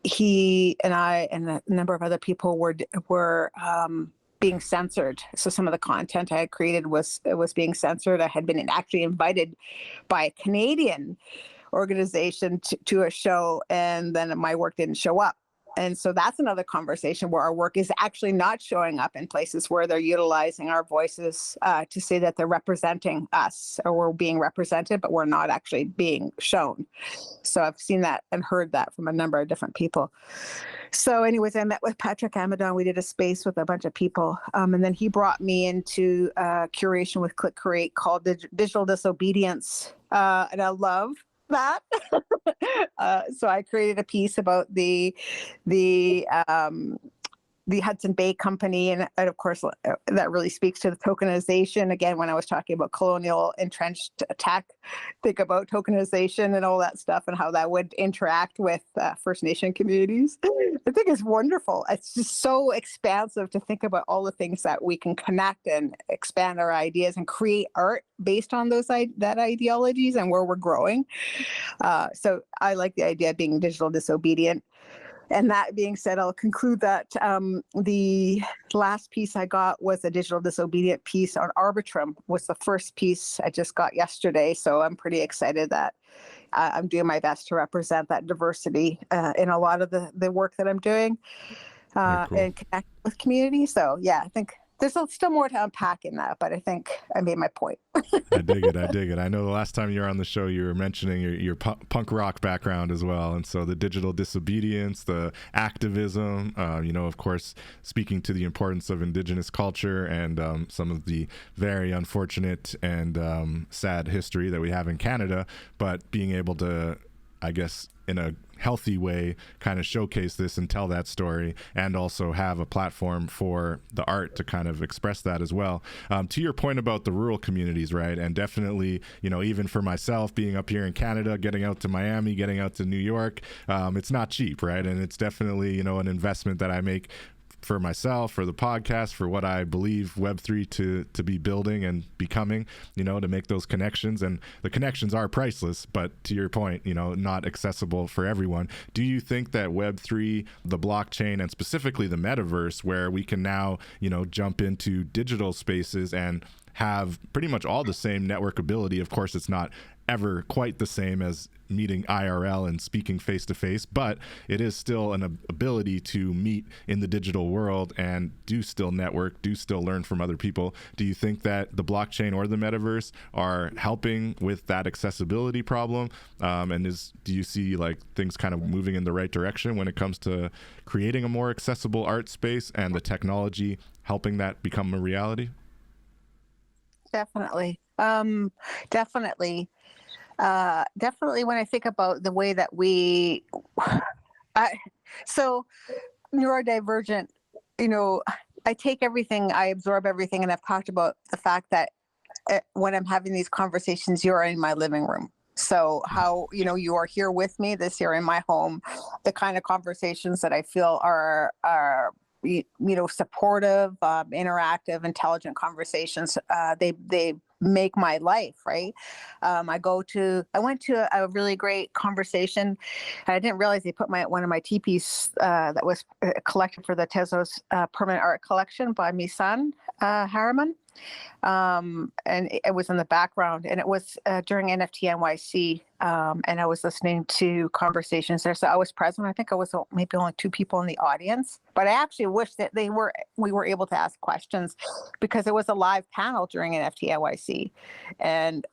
he and I and a number of other people were being censored. So some of the content I had created was being censored. I had been actually invited by a Canadian organization to a show, and then my work didn't show up. And so that's another conversation where our work is actually not showing up in places where they're utilizing our voices to say that they're representing us or we're being represented, but we're not actually being shown. So I've seen that and heard that from a number of different people. So anyways, I met with Patrick Amadon. We did a space with a bunch of people. And then he brought me into curation with Click Create called Digital Disobedience. And I love that. So I created a piece about the Hudson Bay Company, and of course that really speaks to the tokenization. Again, when I was talking about colonial entrenched tech, think about tokenization and all that stuff and how that would interact with First Nation communities. I think it's wonderful. It's just so expansive to think about all the things that we can connect and expand our ideas and create art based on those that ideologies and where we're growing. So I like the idea of being digital disobedient. And that being said, I'll conclude that the last piece I got was a digital disobedient piece on Arbitrum, was the first piece I just got yesterday. So I'm pretty excited that I'm doing my best to represent that diversity in a lot of the work that I'm doing cool. And connect with community. So yeah, I think there's still more to unpack in that, but I think I made my point. I dig it. I dig it. I know the last time you were on the show, you were mentioning your punk rock background as well. And so the digital disobedience, the activism, of course, speaking to the importance of Indigenous culture and some of the very unfortunate and sad history that we have in Canada, but being able to, I guess, in a healthy way, kind of showcase this and tell that story, and also have a platform for the art to kind of express that as well. To your point about the rural communities, right? And definitely, even for myself being up here in Canada, getting out to Miami, getting out to New York, it's not cheap, right? And it's definitely, an investment that I make for myself, for the podcast, for what I believe Web3 to be building and becoming, to make those connections. And the connections are priceless, but to your point, not accessible for everyone. Do you think that Web3, the blockchain, and specifically the metaverse, where we can now, jump into digital spaces and have pretty much all the same network ability? Of course, it's not ever quite the same as meeting IRL and speaking face to face, but it is still an ability to meet in the digital world and do still network, do still learn from other people. Do you think that the blockchain or the metaverse are helping with that accessibility problem? Do you see like things kind of moving in the right direction when it comes to creating a more accessible art space and the technology helping that become a reality? Definitely. Definitely when I think about the way that so neurodivergent, I take everything, I absorb everything. And I've talked about the fact that when I'm having these conversations, you're in my living room. So how, you are here with me this year in my home, the kind of conversations that I feel are supportive, interactive, intelligent conversations. They make my life, right? I went to a really great conversation. I didn't realize they put one of my tipis that was collected for the Tezos permanent art collection by my son, Harriman. And it was in the background, and it was during NFT NYC. And I was listening to conversations there. So I was present. I think I was maybe only 2 people in the audience, but I actually wish that we were able to ask questions, because it was a live panel during NFT NYC. And,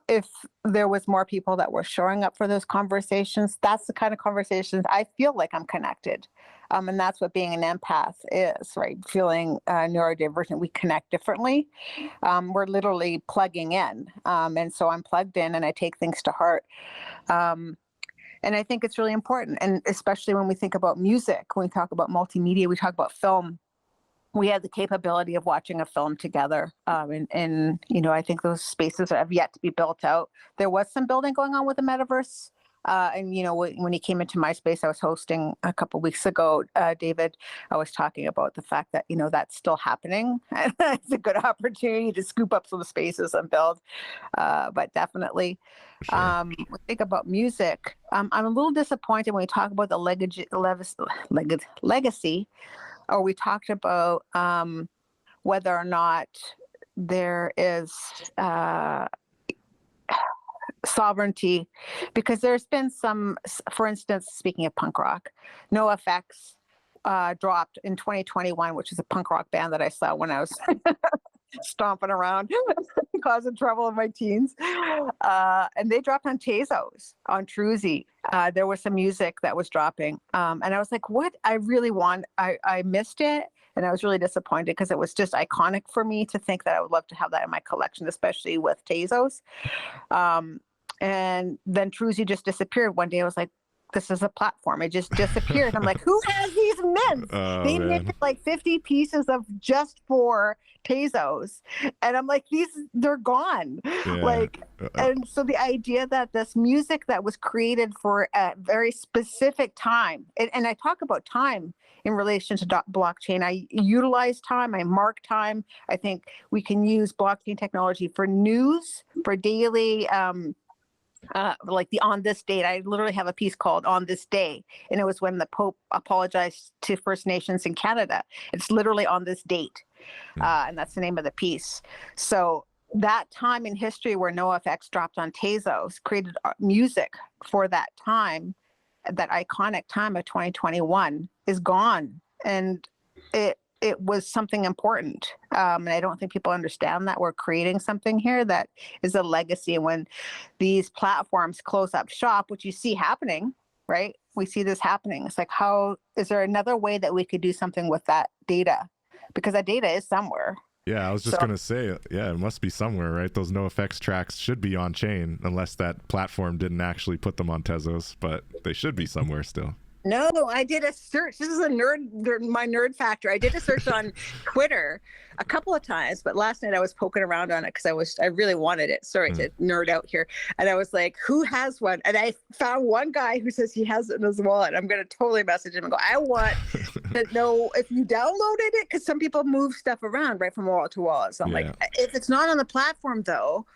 if there was more people that were showing up for those conversations, that's the kind of conversations I feel like I'm connected. And that's what being an empath is, right? Feeling neurodivergent, we connect differently. We're literally plugging in. And so I'm plugged in and I take things to heart. And I think it's really important. And especially when we think about music, when we talk about multimedia, we talk about film. We have the capability of watching a film together. And I think those spaces have yet to be built out. There was some building going on with the metaverse. And when he came into my space, I was hosting a couple of weeks ago, David, I was talking about the fact that, that's still happening. It's a good opportunity to scoop up some spaces and build, but definitely. Sure. Think about music. I'm a little disappointed when we talk about the legacy, or we talked about whether or not there is sovereignty, because there's been some, for instance, speaking of punk rock, NoFX dropped in 2021, which is a punk rock band that I saw when I was stomping around, causing trouble in my teens. And they dropped on Tezos, on Truzy. There was some music that was dropping. And I was like, what I really want, I missed it. And I was really disappointed because it was just iconic for me to think that I would love to have that in my collection, especially with Tezos. And then Truzy just disappeared. One day I was like, this is a platform. It just disappeared. I'm like, who has these mints? They made like 50 pieces of just for Tezos. And I'm like, they're gone. And so the idea that this music that was created for a very specific time, and I talk about time in relation to blockchain. I utilize time, I mark time. I think we can use blockchain technology for news, for daily, like the on this date. I literally have a piece called On This Day, and it was when the Pope apologized to First Nations in Canada. It's literally on this date, and that's the name of the piece. So that time in history where NoFX dropped on Tezos created music for that time, that iconic time of 2021 is gone, and it was something important. And I don't think people understand that we're creating something here that is a legacy. And when these platforms close up shop, which you see happening, right? We see this happening. It's like, how is there another way that we could do something with that data? Because that data is somewhere. Yeah, I was just going to say, yeah, it must be somewhere, right? Those NoFX tracks should be on chain, unless that platform didn't actually put them on Tezos, but they should be somewhere still. No, I did a search. This is my nerd factor. I did a search on Twitter a couple of times, but last night I was poking around on it because I really wanted it. Sorry to nerd out here. And I was like, who has one? And I found one guy who says he has it in his wallet. I'm going to totally message him and go, I want to know if you downloaded it, because some people move stuff around right from wallet to wallet. So I'm like, if it's not on the platform though,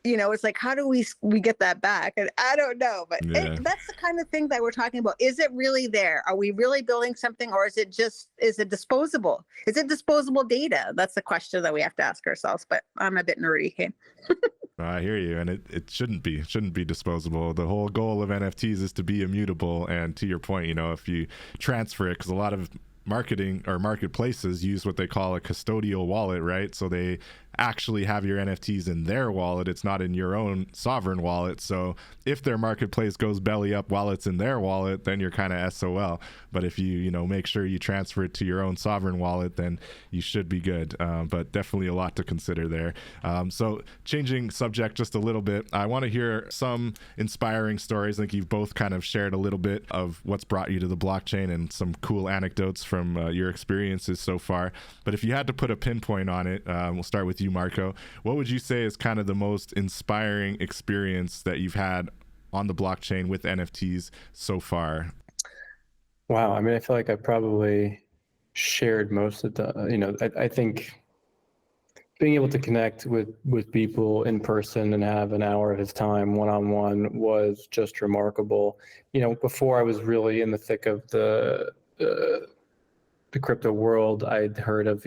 you know, it's like, how do we get that back? And I don't know, but that's the kind of thing that we're talking about. Is it really there? Are we really building something, or is it disposable? Is it disposable data? That's the question that we have to ask ourselves, but I'm a bit nerdy. Okay? I hear you. And it shouldn't be disposable. The whole goal of NFTs is to be immutable. And to your point, you know, if you transfer it, because a lot of marketing or marketplaces use what they call a custodial wallet, right? So they actually have your NFTs in their wallet. It's not in your own sovereign wallet. So if their marketplace goes belly up while it's in their wallet, then you're kind of SOL. But if you make sure you transfer it to your own sovereign wallet, then you should be good. But definitely a lot to consider there. So changing subject just a little bit, I want to hear some inspiring stories. I think you've both kind of shared a little bit of what's brought you to the blockchain and some cool anecdotes from your experiences so far. But if you had to put a pinpoint on it, we'll start with you, Marco. What would you say is kind of the most inspiring experience that you've had on the blockchain with NFTs so far? Wow. I mean, I feel like I probably shared most of the, I think being able to connect with people in person and have an hour of his time one-on-one was just remarkable. You know, before I was really in the thick of the crypto world, I'd heard of,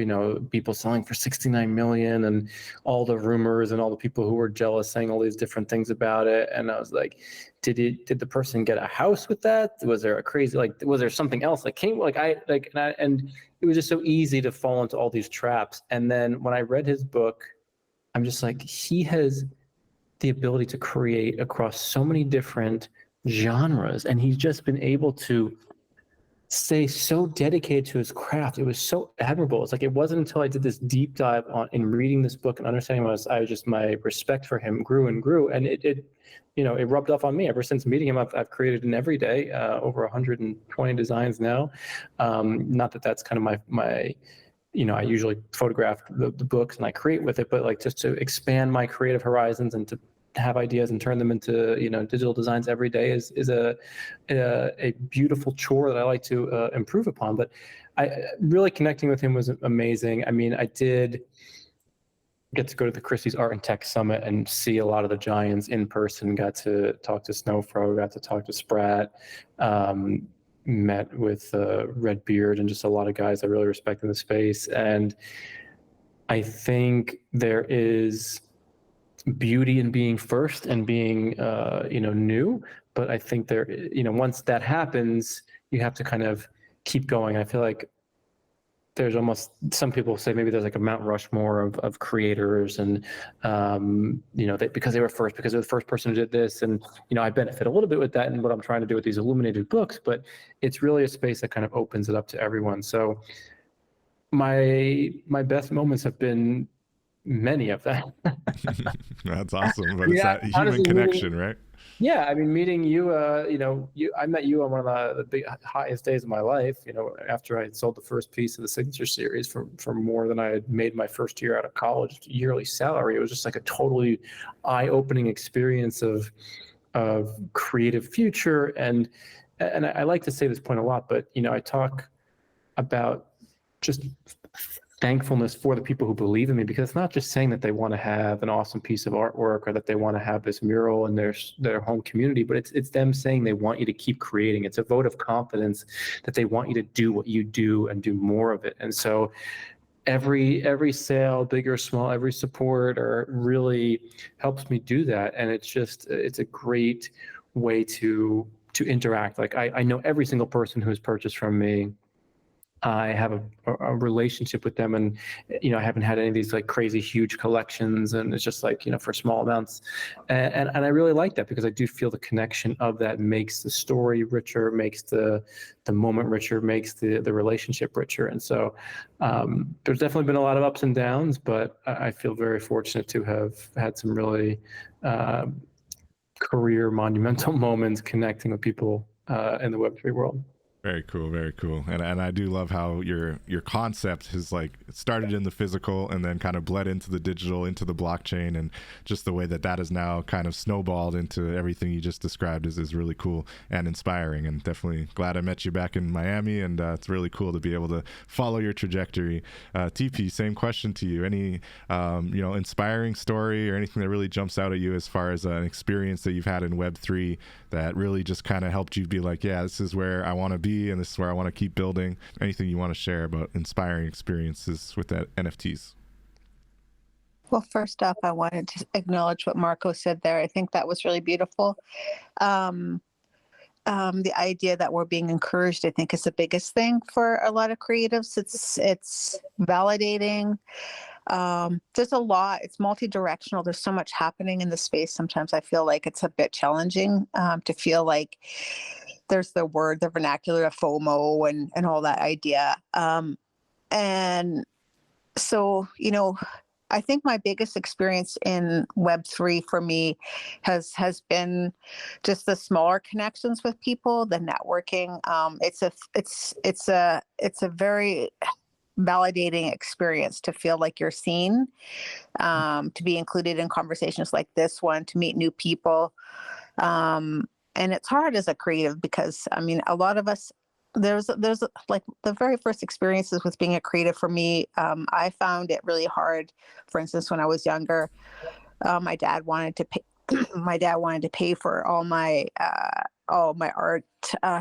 people selling for 69 million and all the rumors and all the people who were jealous saying all these different things about it. And I was like, did the person get a house with that? Was there a crazy, was there something else that came? And it was just so easy to fall into all these traps. And then when I read his book, I'm just like, he has the ability to create across so many different genres. And he's just been able to stay so dedicated to his craft. It was so admirable. It's like, it wasn't until I did this deep dive in reading this book and understanding my respect for him grew and grew. And it rubbed off on me. Ever since meeting him, I've created an everyday, over 120 designs now. Not that that's kind of my I usually photograph the books and I create with it, but just to expand my creative horizons and to have ideas and turn them into digital designs every day is a beautiful chore that I like to improve upon. But really connecting with him was amazing. I mean, I did get to go to the Christie's Art and Tech Summit and see a lot of the giants in person. Got to talk to Snowfro, got to talk to Sprat, met with Redbeard and just a lot of guys I really respect in the space. And I think there is beauty in being first and being, new. But I think there, once that happens, you have to kind of keep going. I feel like there's almost, some people say maybe there's like a Mount Rushmore of creators, and because they were first, because they're the first person who did this, and I benefit a little bit with that and what I'm trying to do with these illuminated books, but it's really a space that kind of opens it up to everyone. So my best moments have been many of them. That's awesome, but it's that human connection, right? Yeah, I mean, meeting you, I met you on one of the big highest days of my life. After I had sold the first piece of the Signature series for more than I had made my first year out of college yearly salary. It was just like a totally eye-opening experience of creative future, and I like to say this point a lot, but I talk about just thankfulness for the people who believe in me, because it's not just saying that they want to have an awesome piece of artwork or that they want to have this mural in their home community, but it's them saying they want you to keep creating. It's a vote of confidence that they want you to do what you do and do more of it. And so every sale, big or small, every support really helps me do that. And it's a great way to interact. Like I know every single person who has purchased from me. I have a relationship with them, and I haven't had any of these like crazy huge collections, and it's just like for small amounts, and I really like that, because I do feel the connection of that makes the story richer, makes the moment richer, makes the relationship richer. And so there's definitely been a lot of ups and downs, but I feel very fortunate to have had some really career monumental moments connecting with people in the Web3 world. Very cool, very cool. And I do love how your concept has like started in the physical and then kind of bled into the digital, into the blockchain, and just the way that is now kind of snowballed into everything you just described is really cool and inspiring. And definitely glad I met you back in Miami, and it's really cool to be able to follow your trajectory. TP, same question to you. Any inspiring story or anything that really jumps out at you as far as an experience that you've had in Web3 that really just kind of helped you be like, yeah, this is where I want to be, and this is where I want to keep building? Anything you want to share about inspiring experiences with that NFTs? Well, first off, I wanted to acknowledge what Marco said there. I think that was really beautiful. The idea that we're being encouraged, I think, is the biggest thing for a lot of creatives. It's validating. There's a lot. It's multi-directional. There's so much happening in the space. Sometimes I feel like it's a bit challenging to feel like there's the vernacular of FOMO and all that idea. And so, I think my biggest experience in Web3 for me has been just the smaller connections with people, the networking. It's a very validating experience to feel like you're seen, to be included in conversations like this one, to meet new people. And it's hard as a creative, because a lot of us, there's like the very first experiences with being a creative for me, I found it really hard. For instance, when I was younger, my dad wanted to pay for all my art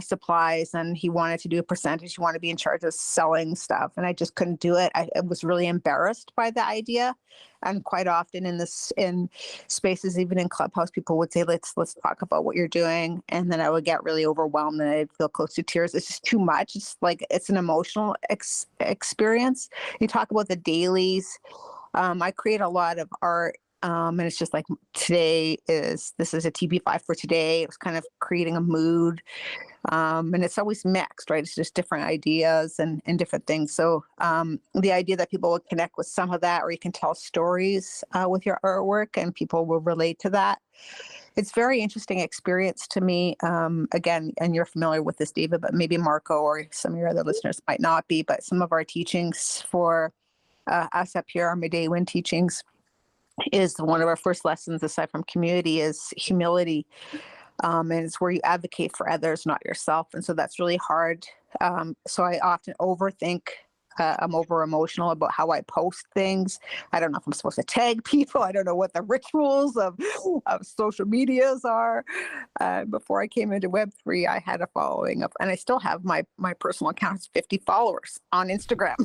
supplies, and he wanted to do a percentage. He wanted to be in charge of selling stuff, and I just couldn't do it. I was really embarrassed by the idea, and quite often in spaces, even in Clubhouse, people would say, let's talk about what you're doing, and then I would get really overwhelmed and I'd feel close to tears. It's just too much. It's like it's an emotional experience. You talk about the dailies. I create a lot of art. And it's just like this is a TP5 for today. It was kind of creating a mood. And it's always mixed, right? It's just different ideas and different things. So the idea that people will connect with some of that, or you can tell stories with your artwork and people will relate to that. It's very interesting experience to me. Again, and you're familiar with this, David, but maybe Marco or some of your other listeners might not be, but some of our teachings for us up here, our Midday Win teachings, is one of our first lessons, aside from community, is humility. And it's where you advocate for others, not yourself. And so that's really hard. So I often overthink I'm over emotional about how I post things. I don't know if I'm supposed to tag people. I don't know what the rituals of social medias are. Before I came into Web3, I had a following of, and I still have my personal account has 50 followers on Instagram,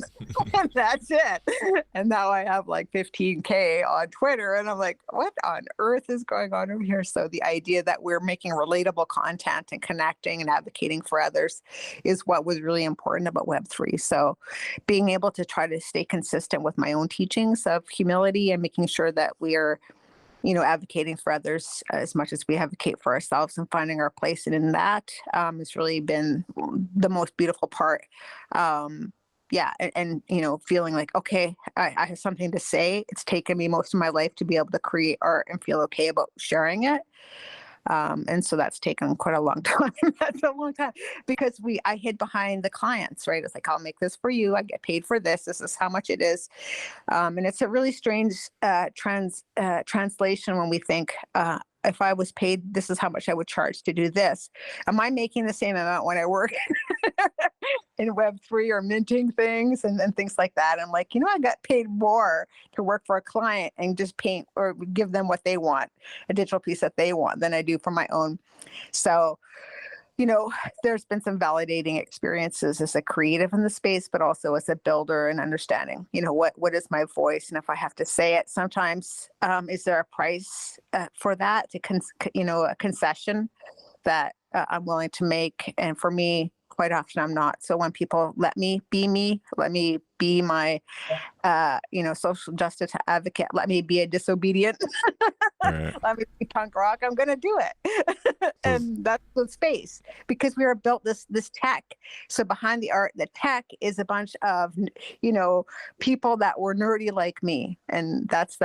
and that's it. And now I have like 15K on Twitter, and I'm like, what on earth is going on over here? So the idea that we're making relatable content and connecting and advocating for others is what was really important about Web3. So being able to try to stay consistent with my own teachings of humility and making sure that we are, advocating for others as much as we advocate for ourselves and finding our place in that has really been the most beautiful part. Yeah, and feeling like, okay, I have something to say. It's taken me most of my life to be able to create art and feel okay about sharing it. And so that's taken quite a long time. That's a long time because I hid behind the clients, right? It's like, I'll make this for you. I get paid for this. This is how much it is. And it's a really strange translation when we think, if I was paid, this is how much I would charge to do this. Am I making the same amount when I work in Web3 or minting things and things like that? I'm like, I got paid more to work for a client and just paint or give them what they want, a digital piece that they want, than I do for my own. So, there's been some validating experiences as a creative in the space, but also as a builder and understanding, what is my voice? And if I have to say it sometimes, is there a price for that, a concession that I'm willing to make? And for me, quite often I'm not. So when people let me be me, let me be my, social justice advocate, let me be a disobedient, Right. let me be punk rock, I'm going to do it. And that's the space, because we are built this tech. So behind the art, the tech is a bunch of, people that were nerdy like me. And that's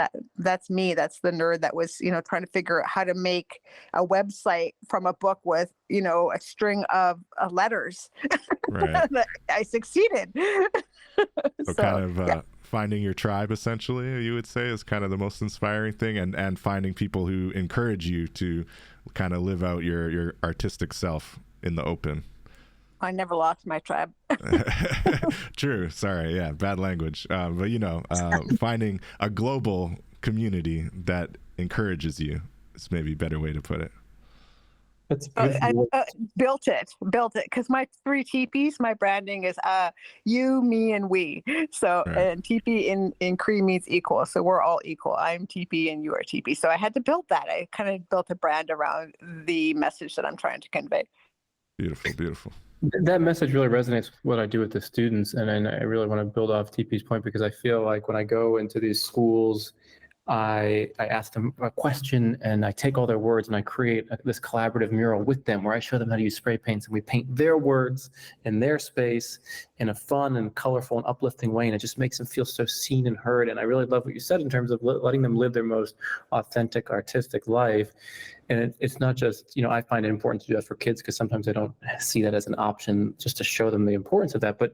me. That's the nerd that was, trying to figure out how to make a website from a book with, a string of letters. Right. I succeeded. So kind of finding your tribe, essentially, you would say, is kind of the most inspiring thing, and finding people who encourage you to kind of live out your artistic self in the open. I never lost my tribe. True. Sorry. Yeah. Bad language. But, finding a global community that encourages you is maybe a better way to put it. That's I built it because my 3 TPs, my branding is you, me, and we. So Right. And TP in Krome means equal. So we're all equal. I'm TP and you are TP. So I had to build that. I kind of built a brand around the message that I'm trying to convey. Beautiful, beautiful. That message really resonates with what I do with the students. And I really want to build off TP's point, because I feel like when I go into these schools, I ask them a question and I take all their words and I create this collaborative mural with them where I show them how to use spray paints, and we paint their words in their space in a fun and colorful and uplifting way. And it just makes them feel so seen and heard. And I really love what you said in terms of letting them live their most authentic artistic life. And it's not just, I find it important to do that for kids because sometimes they don't see that as an option, just to show them the importance of that. But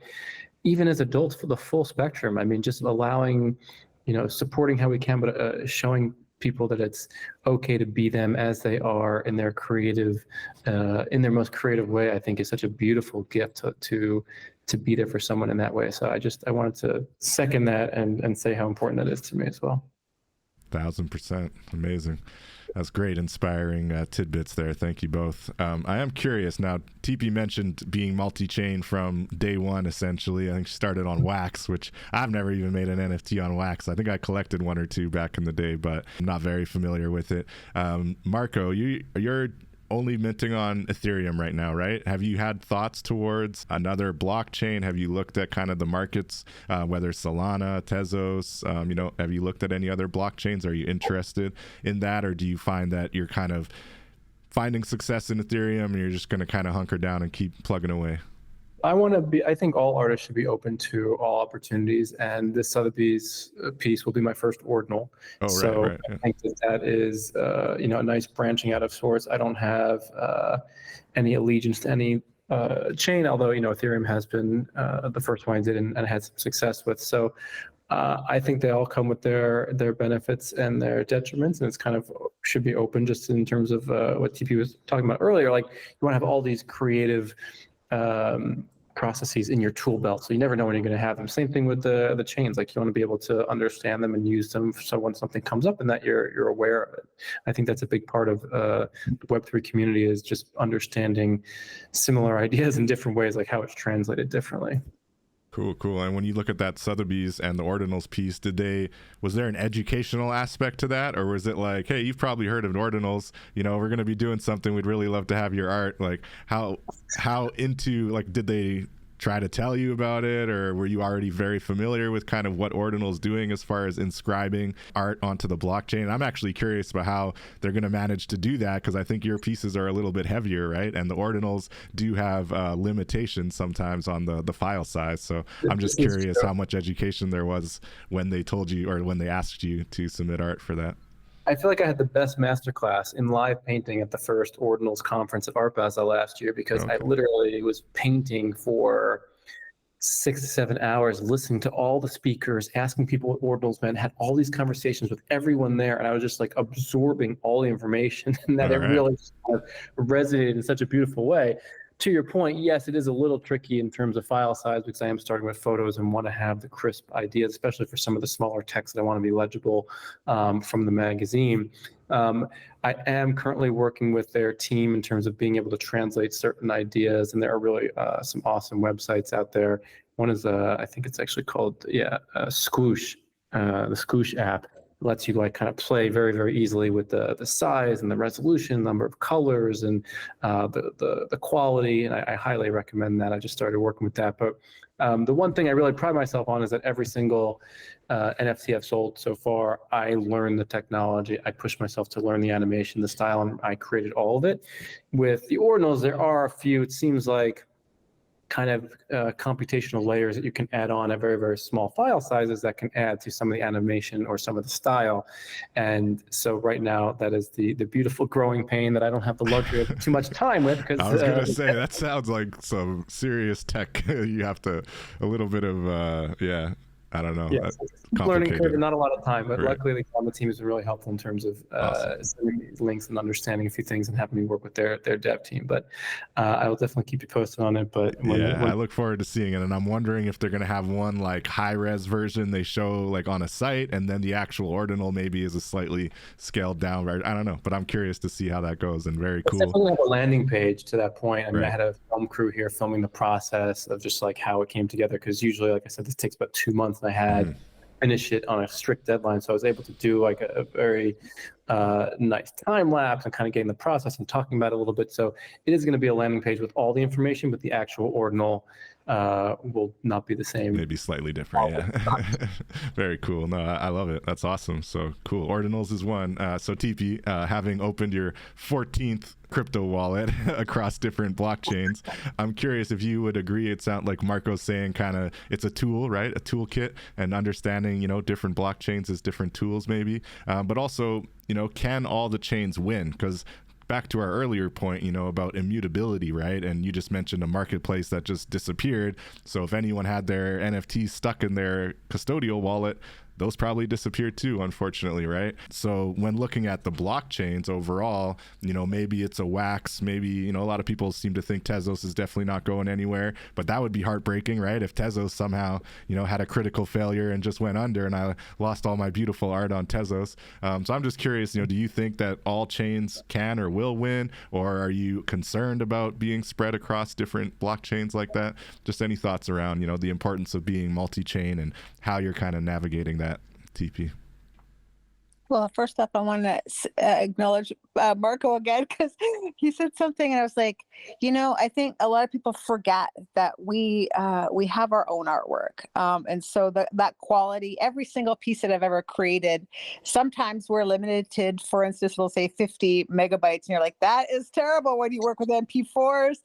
even as adults, for the full spectrum, I mean, just allowing, supporting how we can, but showing people that it's okay to be them as they are in their creative, in their most creative way, I think is such a beautiful gift to be there for someone in that way. So I wanted to second that and say how important that is to me as well. 1000%. Amazing. That's great, inspiring tidbits there. Thank you both. I am curious now. Tipi mentioned being multi-chain from day one, essentially. I think she started on Wax, which I've never even made an NFT on Wax. I think I collected 1 or 2 back in the day, but I'm not very familiar with it. Marco, you're only minting on Ethereum right now, right? Have you had thoughts towards another blockchain? Have you looked at kind of the markets, whether Solana, Tezos, have you looked at any other blockchains? Are you interested in that? Or do you find that you're kind of finding success in Ethereum and you're just going to kind of hunker down and keep plugging away? I think all artists should be open to all opportunities, and this Sotheby's piece will be my first ordinal. Oh, so right. I think that is, a nice branching out of sorts. I don't have any allegiance to any chain, although, Ethereum has been the first one I did and had some success with. So I think they all come with their benefits and their detriments, and it's kind of should be open, just in terms of what TP was talking about earlier. Like, you want to have all these creative processes in your tool belt, so you never know when you're going to have them. Same thing with the chains. Like, you want to be able to understand them and use them, so when something comes up and that you're aware of it. I think that's a big part of the Web3 community, is just understanding similar ideas in different ways, like how it's translated differently. Cool. And when you look at that Sotheby's and the ordinals piece, was there an educational aspect to that, or was it like, hey, you've probably heard of ordinals, we're going to be doing something, we'd really love to have your art? Like, how into, like, did they try to tell you about it, or were you already very familiar with kind of what ordinal's doing as far as inscribing art onto the blockchain? I'm actually curious about how they're going to manage to do that, because I think your pieces are a little bit heavier, right? And the ordinals do have limitations sometimes on the file size. So I'm just curious how much education there was when they told you, or when they asked you to submit art for that. I feel like I had the best masterclass in live painting at the first Ordinals conference at Art Basel last year, because I literally was painting for 6 to 7 hours, listening to all the speakers, asking people what Ordinals meant, had all these conversations with everyone there, and I was just like absorbing all the information, and that really kind of resonated in such a beautiful way. To your point, yes, it is a little tricky in terms of file size, because I am starting with photos and want to have the crisp ideas, especially for some of the smaller text that I want to be legible from the magazine. I am currently working with their team in terms of being able to translate certain ideas, and there are really some awesome websites out there. One is, I think it's actually called, Squoosh, the Squoosh app. Lets you like kind of play very, very easily with the size and the resolution, number of colors, and the quality. And I highly recommend that. I just started working with that. But the one thing I really pride myself on is that every single NFT I've sold so far, I learned the technology. I pushed myself to learn the animation, the style, and I created all of it. With the ordinals, there are a few, it seems like, kind of computational layers that you can add on at very, very small file sizes that can add to some of the animation or some of the style. And so right now, that is the beautiful growing pain that I don't have the luxury of too much time with. Because I was going to say, that sounds like some serious tech. You have to, a little bit of, I don't know. Yeah, learning curve, not a lot of time, but luckily the Krome team has been really helpful in terms of sending me links and understanding a few things and having me work with their dev team. But I will definitely keep you posted on it. But I look forward to seeing it, and I'm wondering if they're going to have one like high res version they show like on a site, and then the actual ordinal maybe is a slightly scaled down version. I don't know, but I'm curious to see how that goes. And very cool. Definitely have a landing page to that point. I mean, I had a film crew here filming the process of just like how it came together, because usually, like I said, this takes about 2 months. I had finished it on a strict deadline, so I was able to do like a very nice time lapse and kind of getting the process and talking about it a little bit. So it is going to be a landing page with all the information, but the actual ordinal will not be the same. Maybe slightly different. Yeah. Very cool. No, I love it. That's awesome. So cool. Ordinals is one. So Tipi, having opened your 14th crypto wallet across different blockchains, I'm curious if you would agree. It sounds like Marco's saying kind of it's a tool, right? A toolkit, and understanding, different blockchains as different tools maybe. But also, can all the chains win? Because back to our earlier point, about immutability, right? And you just mentioned a marketplace that just disappeared. So if anyone had their NFTs stuck in their custodial wallet, those probably disappeared too, unfortunately, right? So when looking at the blockchains overall, maybe it's a wax, maybe, a lot of people seem to think Tezos is definitely not going anywhere, but that would be heartbreaking, right? If Tezos somehow, had a critical failure and just went under and I lost all my beautiful art on Tezos. So I'm just curious, do you think that all chains can or will win, or are you concerned about being spread across different blockchains like that? Just any thoughts around, the importance of being multi-chain and how you're kind of navigating that, TP? Well, first up, I want to acknowledge Marco again, because he said something and I was like, I think a lot of people forget that we have our own artwork. And so that quality, every single piece that I've ever created, sometimes we're limited, for instance, we'll say 50 megabytes. And you're like, that is terrible when you work with MP4s.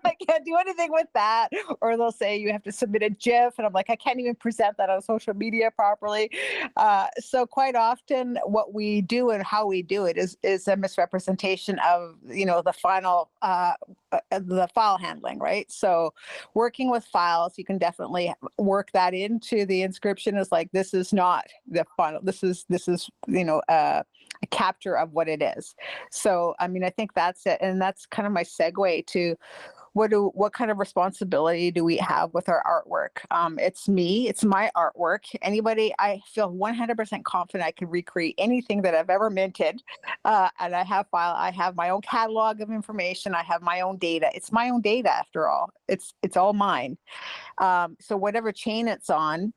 I can't do anything with that. Or they'll say you have to submit a GIF. And I'm like, I can't even present that on social media properly. So quite often, what we do and how we do it is a misrepresentation of the final the file handling, right? So working with files, you can definitely work that into the inscription. Is like, this is not the final, this is a capture of what it is. So I mean, I think that's it, and that's kind of my segue to what kind of responsibility do we have with our artwork? It's me, it's my artwork. Anybody, I feel 100% confident I can recreate anything that I've ever minted. And I have my own catalog of information. I have my own data. It's my own data after all. It's all mine. So whatever chain it's on,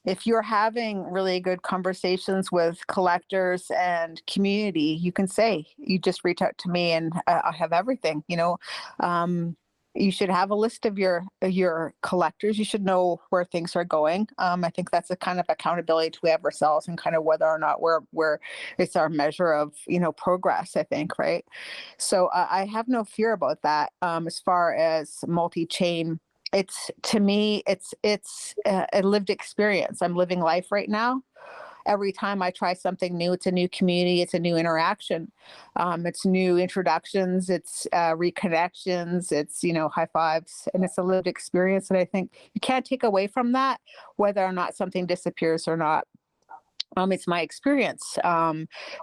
if you're having really good conversations with collectors and community, you can say, you just reach out to me and I have everything, you should have a list of your collectors. You should know where things are going. I think that's a kind of accountability we have ourselves and kind of whether or not we're it's our measure of, progress, I think. Right. So I have no fear about that. As far as multi-chain, to me, it's a lived experience. I'm living life right now. Every time I try something new, it's a new community, it's a new interaction, it's new introductions, it's reconnections, it's high fives, and it's a lived experience. And I think you can't take away from that whether or not something disappears or not. It's my experience.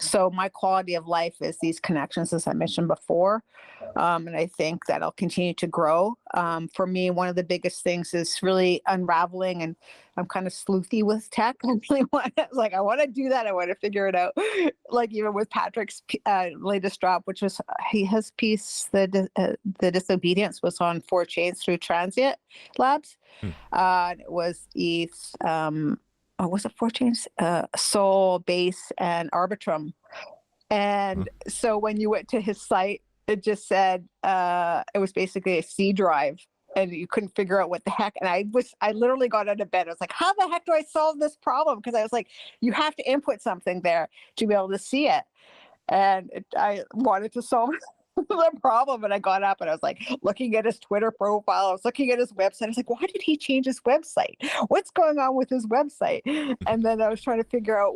So my quality of life is these connections, as I mentioned before. And I think that'll continue to grow. For me, one of the biggest things is really unraveling, and I'm kind of sleuthy with tech. I really I want to do that. I want to figure it out. Like even with Patrick's latest drop, which was his piece, the disobedience was on 4 chains through Transient Labs. It was ETH, was it 4 chains? Sol, Base, and Arbitrum. And so when you went to his site, it just said it was basically a C drive, and you couldn't figure out what the heck. And I literally got out of bed. I was like, how the heck do I solve this problem? Because I was like, you have to input something there to be able to see it. And I wanted to solve the problem. And I got up and I was like looking at his Twitter profile. I was looking at his website. I was like, why did he change his website? What's going on with his website? And then I was trying to figure out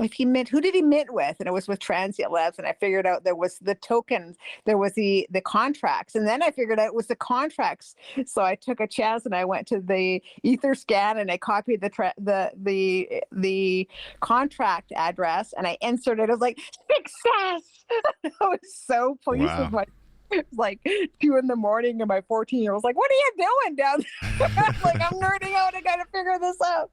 if he mint, who did he mint with? And it was with Transient Labs. And I figured out there was the tokens, there was the contracts. And then I figured out it was the contracts. So I took a chance and I went to the Etherscan and I copied the contract address and I inserted. I was like, success! I was so pleased with my. It was like 2 a.m. and my 14-year-old was like, what are you doing down there? I was like, I'm nerding out. I got to figure this out.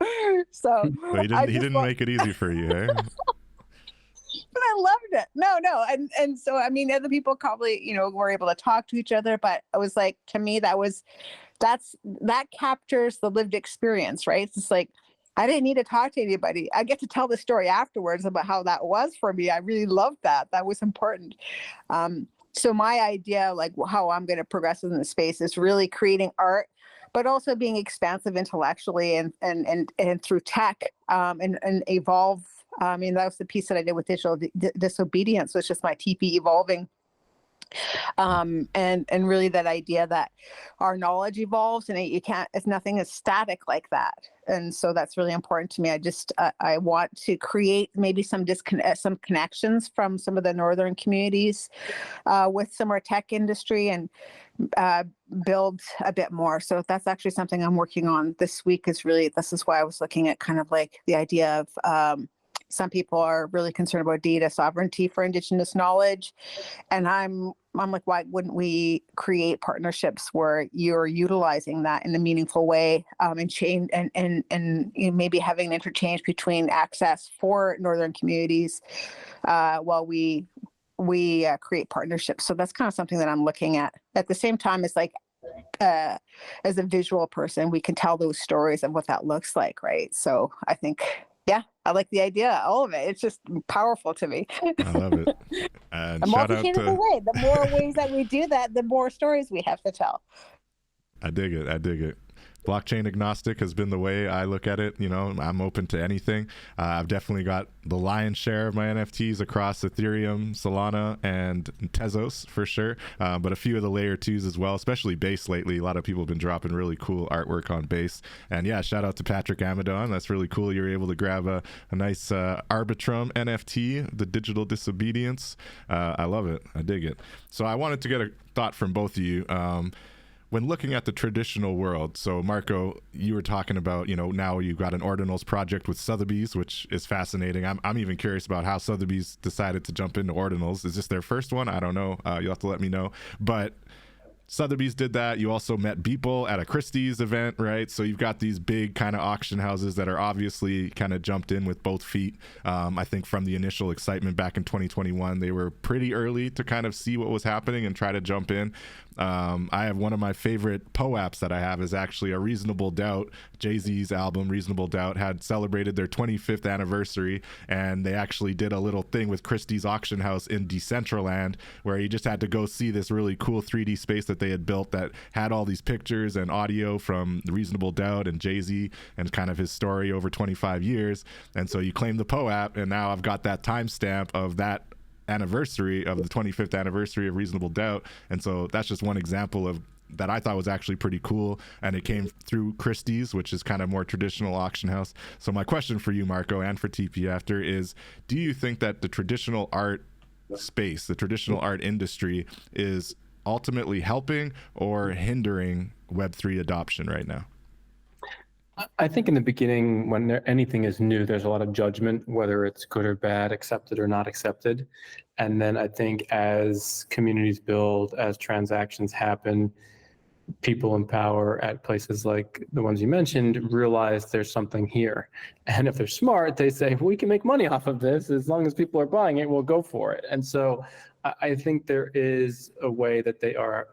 So he didn't make it easy for you, eh? But I loved it. No. And so, I mean, other people probably, were able to talk to each other, but it was like, to me, that captures the lived experience, right? It's like, I didn't need to talk to anybody. I get to tell the story afterwards about how that was for me. I really loved that. That was important. So my idea, like how I'm going to progress in the space, is really creating art, but also being expansive intellectually and through tech, and evolve. I mean, that was the piece that I did with digital disobedience. So it's just my TP evolving. And really that idea that our knowledge evolves and nothing is static like that. And so that's really important to me. I want to create maybe some connections from some of the northern communities with some of our tech industry and build a bit more. So that's actually something I'm working on this week. This is why I was looking at kind of like the idea of some people are really concerned about data sovereignty for Indigenous knowledge. And I'm like, why wouldn't we create partnerships where you're utilizing that in a meaningful way, and change and maybe having an interchange between access for northern communities while we create partnerships. So that's kind of something that I'm looking at. At the same time, it's like, as a visual person, we can tell those stories of what that looks like, right? So I think, yeah, I like the idea, all of it. It's just powerful to me. I love it. And I'm shout out to way. The more ways that we do that, the more stories we have to tell. I dig it. Blockchain agnostic has been the way I look at it. I'm open to anything. I've definitely got the lion's share of my NFTs across Ethereum, Solana, and Tezos for sure. But a few of the layer 2s as well, especially Base lately. A lot of people have been dropping really cool artwork on Base. And yeah, shout out to Patrick Amadon. That's really cool. You're able to grab a nice Arbitrum NFT, the digital disobedience. I love it. I dig it. So I wanted to get a thought from both of you. when looking at the traditional world, so Marco, you were talking about, now you've got an ordinals project with Sotheby's, which is fascinating. I'm even curious about how Sotheby's decided to jump into ordinals. Is this their first one? I don't know. You'll have to let me know. But Sotheby's did that. You also met Beeple at a Christie's event, right? So you've got these big kind of auction houses that are obviously kind of jumped in with both feet. I think from the initial excitement back in 2021, they were pretty early to kind of see what was happening and try to jump in. I have one of my favorite POAPs that I have is actually a Reasonable Doubt. Jay-Z's album Reasonable Doubt had celebrated their 25th anniversary, and they actually did a little thing with Christie's auction house in Decentraland where you just had to go see this really cool 3D space that they had built that had all these pictures and audio from Reasonable Doubt and Jay-Z and kind of his story over 25 years. And so you claim the POAP, and now I've got that timestamp of that anniversary of the 25th anniversary of Reasonable Doubt. And so that's just one example of that I thought was actually pretty cool, and it came through Christie's, which is kind of more traditional auction house. So my question for you, Marco, and for TP after is, do you think that the traditional art space, the traditional art industry is ultimately helping or hindering Web3 adoption right now? I think in the beginning, when anything is new, there's a lot of judgment, whether it's good or bad, accepted or not accepted. And then I think as communities build, as transactions happen, people in power at places like the ones you mentioned realize there's something here. And if they're smart, they say, we can make money off of this. As long as people are buying it, we'll go for it. And so I think there is a way that they are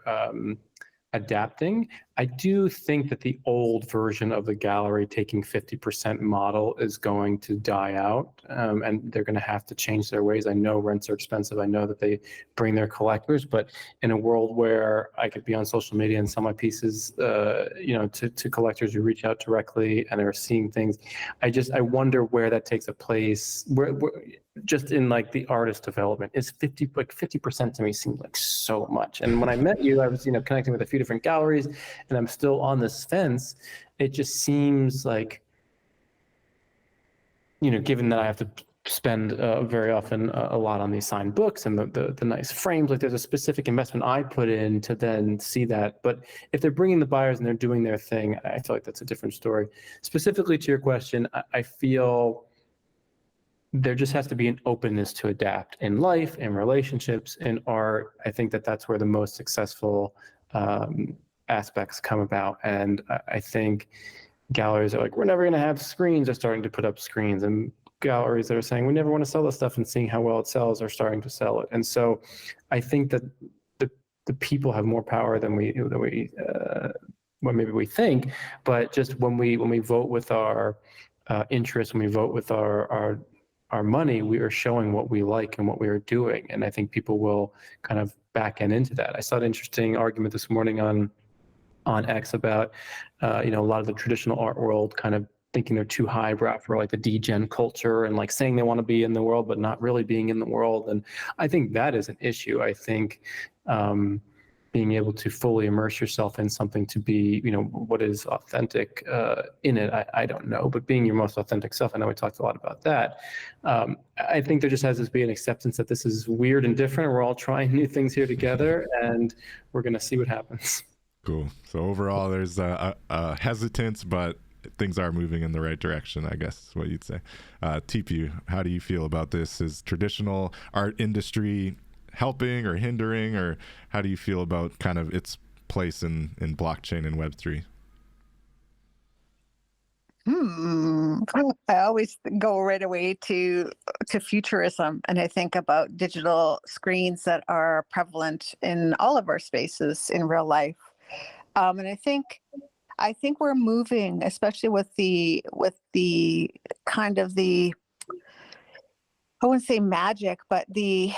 adapting. I do think that the old version of the gallery taking 50% model is going to die out, and they're going to have to change their ways. I know rents are expensive. I know that they bring their collectors, but in a world where I could be on social media and sell my pieces, to collectors who reach out directly and are seeing things, I wonder where that takes a place. Where just in like the artist development is 50% to me seemed like so much. And when I met you, I was connecting with a few different galleries, and I'm still on this fence. It just seems like, given that I have to spend very often a lot on these signed books and the nice frames, like there's a specific investment I put in to then see that. But if they're bringing the buyers and they're doing their thing, I feel like that's a different story. Specifically to your question, I feel there just has to be an openness to adapt in life, in relationships, in art. I think that that's where the most successful aspects come about. And I think galleries are like, we're never going to have screens, are starting to put up screens, and galleries that are saying we never want to sell this stuff and seeing how well it sells are starting to sell it. And so I think that the people have more power than maybe we think, but just when we vote with our interests, when we vote with our money, we are showing what we like and what we are doing. And I think people will kind of back end into that. I saw an interesting argument this morning on X about, a lot of the traditional art world kind of thinking they're too highbrow for like the degen culture and like saying they want to be in the world, but not really being in the world. And I think that is an issue. I think being able to fully immerse yourself in something to be, what is authentic in it, I don't know, but being your most authentic self, I know we talked a lot about that. I think there just has to be an acceptance that this is weird and different. We're all trying new things here together, and we're going to see what happens. Cool. So overall, there's a hesitance, but things are moving in the right direction, I guess is what you'd say. Tipi, how do you feel about this? Is traditional art industry helping or hindering, or how do you feel about kind of its place in blockchain and Web3? I always go right away to futurism, and I think about digital screens that are prevalent in all of our spaces in real life. And I think we're moving, especially with the kind of I wouldn't say magic, but the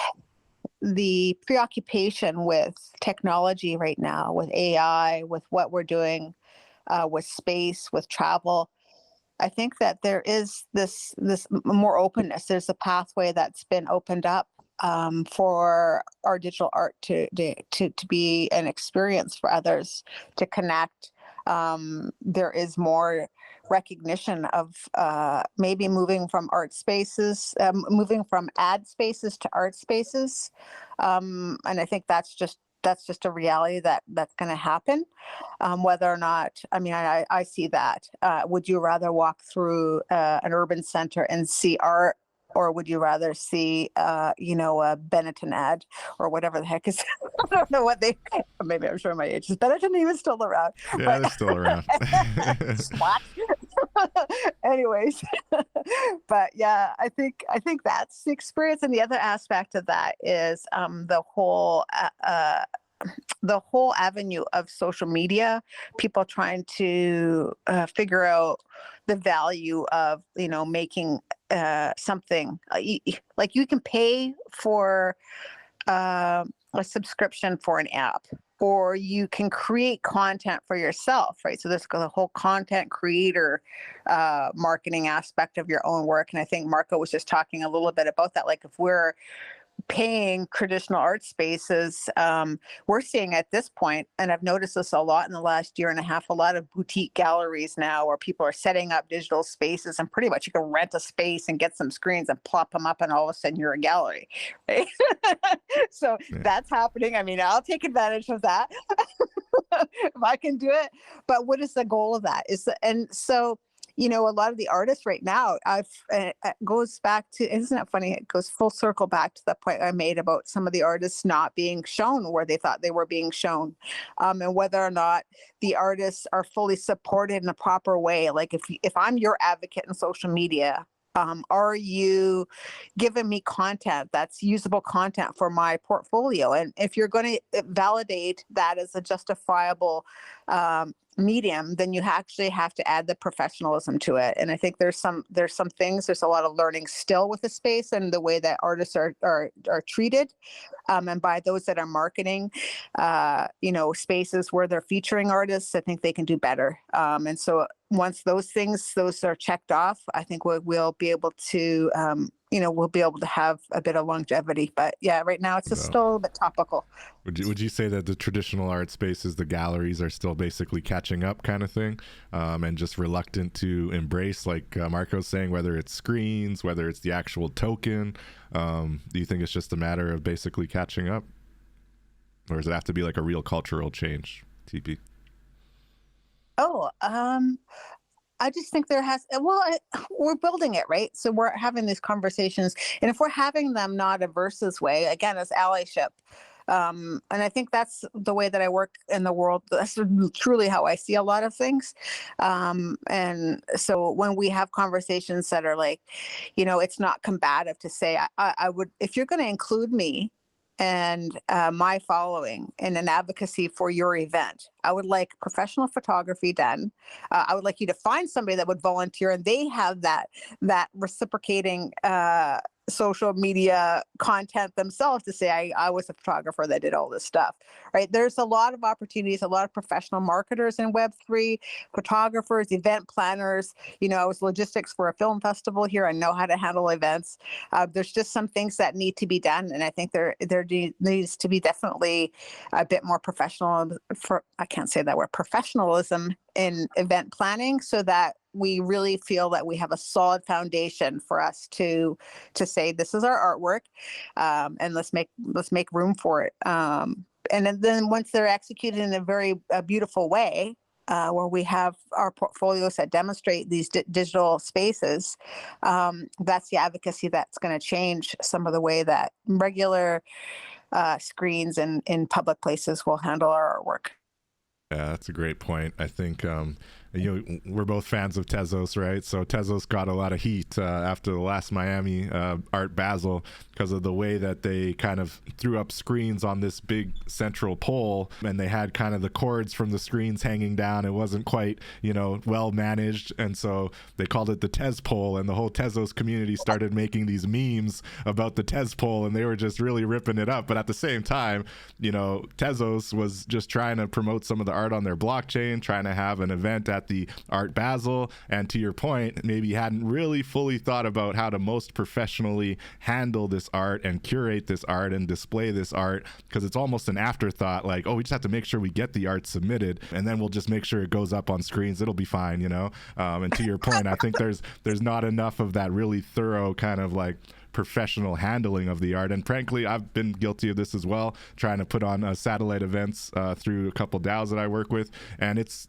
preoccupation with technology right now, with AI, with what we're doing, with space, with travel. I think that there is this more openness. There's a pathway that's been opened up for our digital art to be an experience for others, to connect. There is more recognition of maybe moving from art spaces, moving from ad spaces to art spaces. And I think that's just that's just a reality that's going to happen. Whether or not, I mean, I see that. Would you rather walk through an urban center and see art, or would you rather see, a Benetton ad or whatever the heck is? I don't know what they. Maybe I'm showing my age. Is Benetton even still around? Yeah, they're still around. What? Anyways, but yeah, I think that's the experience, and the other aspect of that is the whole avenue of social media, people trying to figure out the value of making something like you can pay for a subscription for an app, or you can create content for yourself, right? So there's the whole content creator marketing aspect of your own work. And I think Marco was just talking a little bit about that. Like if we're paying traditional art spaces, we're seeing at this point, and I've noticed this a lot in the last year and a half, a lot of boutique galleries now where people are setting up digital spaces, and pretty much you can rent a space and get some screens and plop them up, and all of a sudden you're a gallery, right? So that's happening. I mean, I'll take advantage of that if I can do it. But what is the goal of that? A lot of the artists right now, it goes back to, isn't it funny? It goes full circle back to the point I made about some of the artists not being shown where they thought they were being shown, and whether or not the artists are fully supported in a proper way. Like if I'm your advocate in social media, are you giving me content that's usable content for my portfolio? And if you're going to validate that as a justifiable medium, then you actually have to add the professionalism to it. And I think there's some things, there's a lot of learning still with the space and the way that artists are treated, and by those that are marketing spaces where they're featuring artists. I think they can do better, and so once those are checked off, I think we'll be able to have a bit of longevity. But yeah, right now it's just still a bit topical. Would you say that the traditional art spaces, the galleries, are still basically catching up kind of thing, and just reluctant to embrace, like Marco's saying, whether it's screens, whether it's the actual token? Do you think it's just a matter of basically catching up? Or does it have to be like a real cultural change, TP? Oh, I just think we're building it, right? So we're having these conversations, and if we're having them not a versus way, again, as allyship. And I think that's the way that I work in the world. That's truly how I see a lot of things. And so when we have conversations that are like, it's not combative to say, I would, if you're going to include me and my following in an advocacy for your event, I would like professional photography done. I would like you to find somebody that would volunteer, and they have that reciprocating social media content themselves to say, I was a photographer that did all this stuff, right? There's a lot of opportunities, a lot of professional marketers in Web3, photographers, event planners. I was logistics for a film festival here. I know how to handle events. There's just some things that need to be done. And I think there needs to be definitely a bit more I can't say that word, professionalism in event planning, so that we really feel that we have a solid foundation for us to say, this is our artwork, and let's make room for it. And then once they're executed in a very beautiful way, where we have our portfolios that demonstrate these digital spaces, that's the advocacy that's going to change some of the way that regular screens in public places will handle our artwork. Yeah, that's a great point. I think we're both fans of Tezos, right? So Tezos got a lot of heat after the last Miami Art Basel because of the way that they kind of threw up screens on this big central pole, and they had kind of the cords from the screens hanging down. It wasn't quite, well managed, and so they called it the Tez pole, and the whole Tezos community started making these memes about the Tez pole, and they were just really ripping it up. But at the same time, Tezos was just trying to promote some of the art on their blockchain, trying to have an event at the Art Basel, and to your point, maybe hadn't really fully thought about how to most professionally handle this art and curate this art and display this art, because it's almost an afterthought, like, oh, we just have to make sure we get the art submitted, and then we'll just make sure it goes up on screens, it'll be fine. And to your point, I think there's not enough of that really thorough kind of like professional handling of the art. And frankly, I've been guilty of this as well, trying to put on satellite events through a couple DAOs that I work with, and it's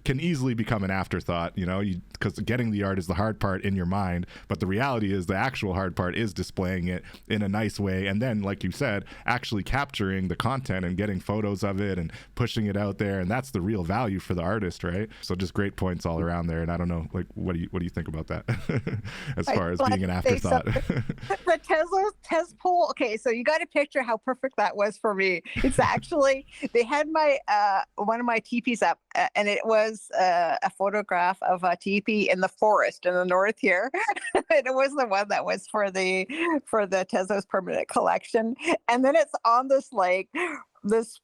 can easily become an afterthought, because getting the art is the hard part in your mind, but the reality is the actual hard part is displaying it in a nice way, and then, like you said, actually capturing the content and getting photos of it and pushing it out there, and that's the real value for the artist, right? So just great points all around there. And I don't know, like, what do you think about that as far as being an afterthought? The Tesla poll. Okay, so you got to picture how perfect that was for me. It's actually, they had my one of my teepees up, and it was a photograph of a teepee in the forest in the north here. And it was the one that was for the Tesla's permanent collection. And then it's on this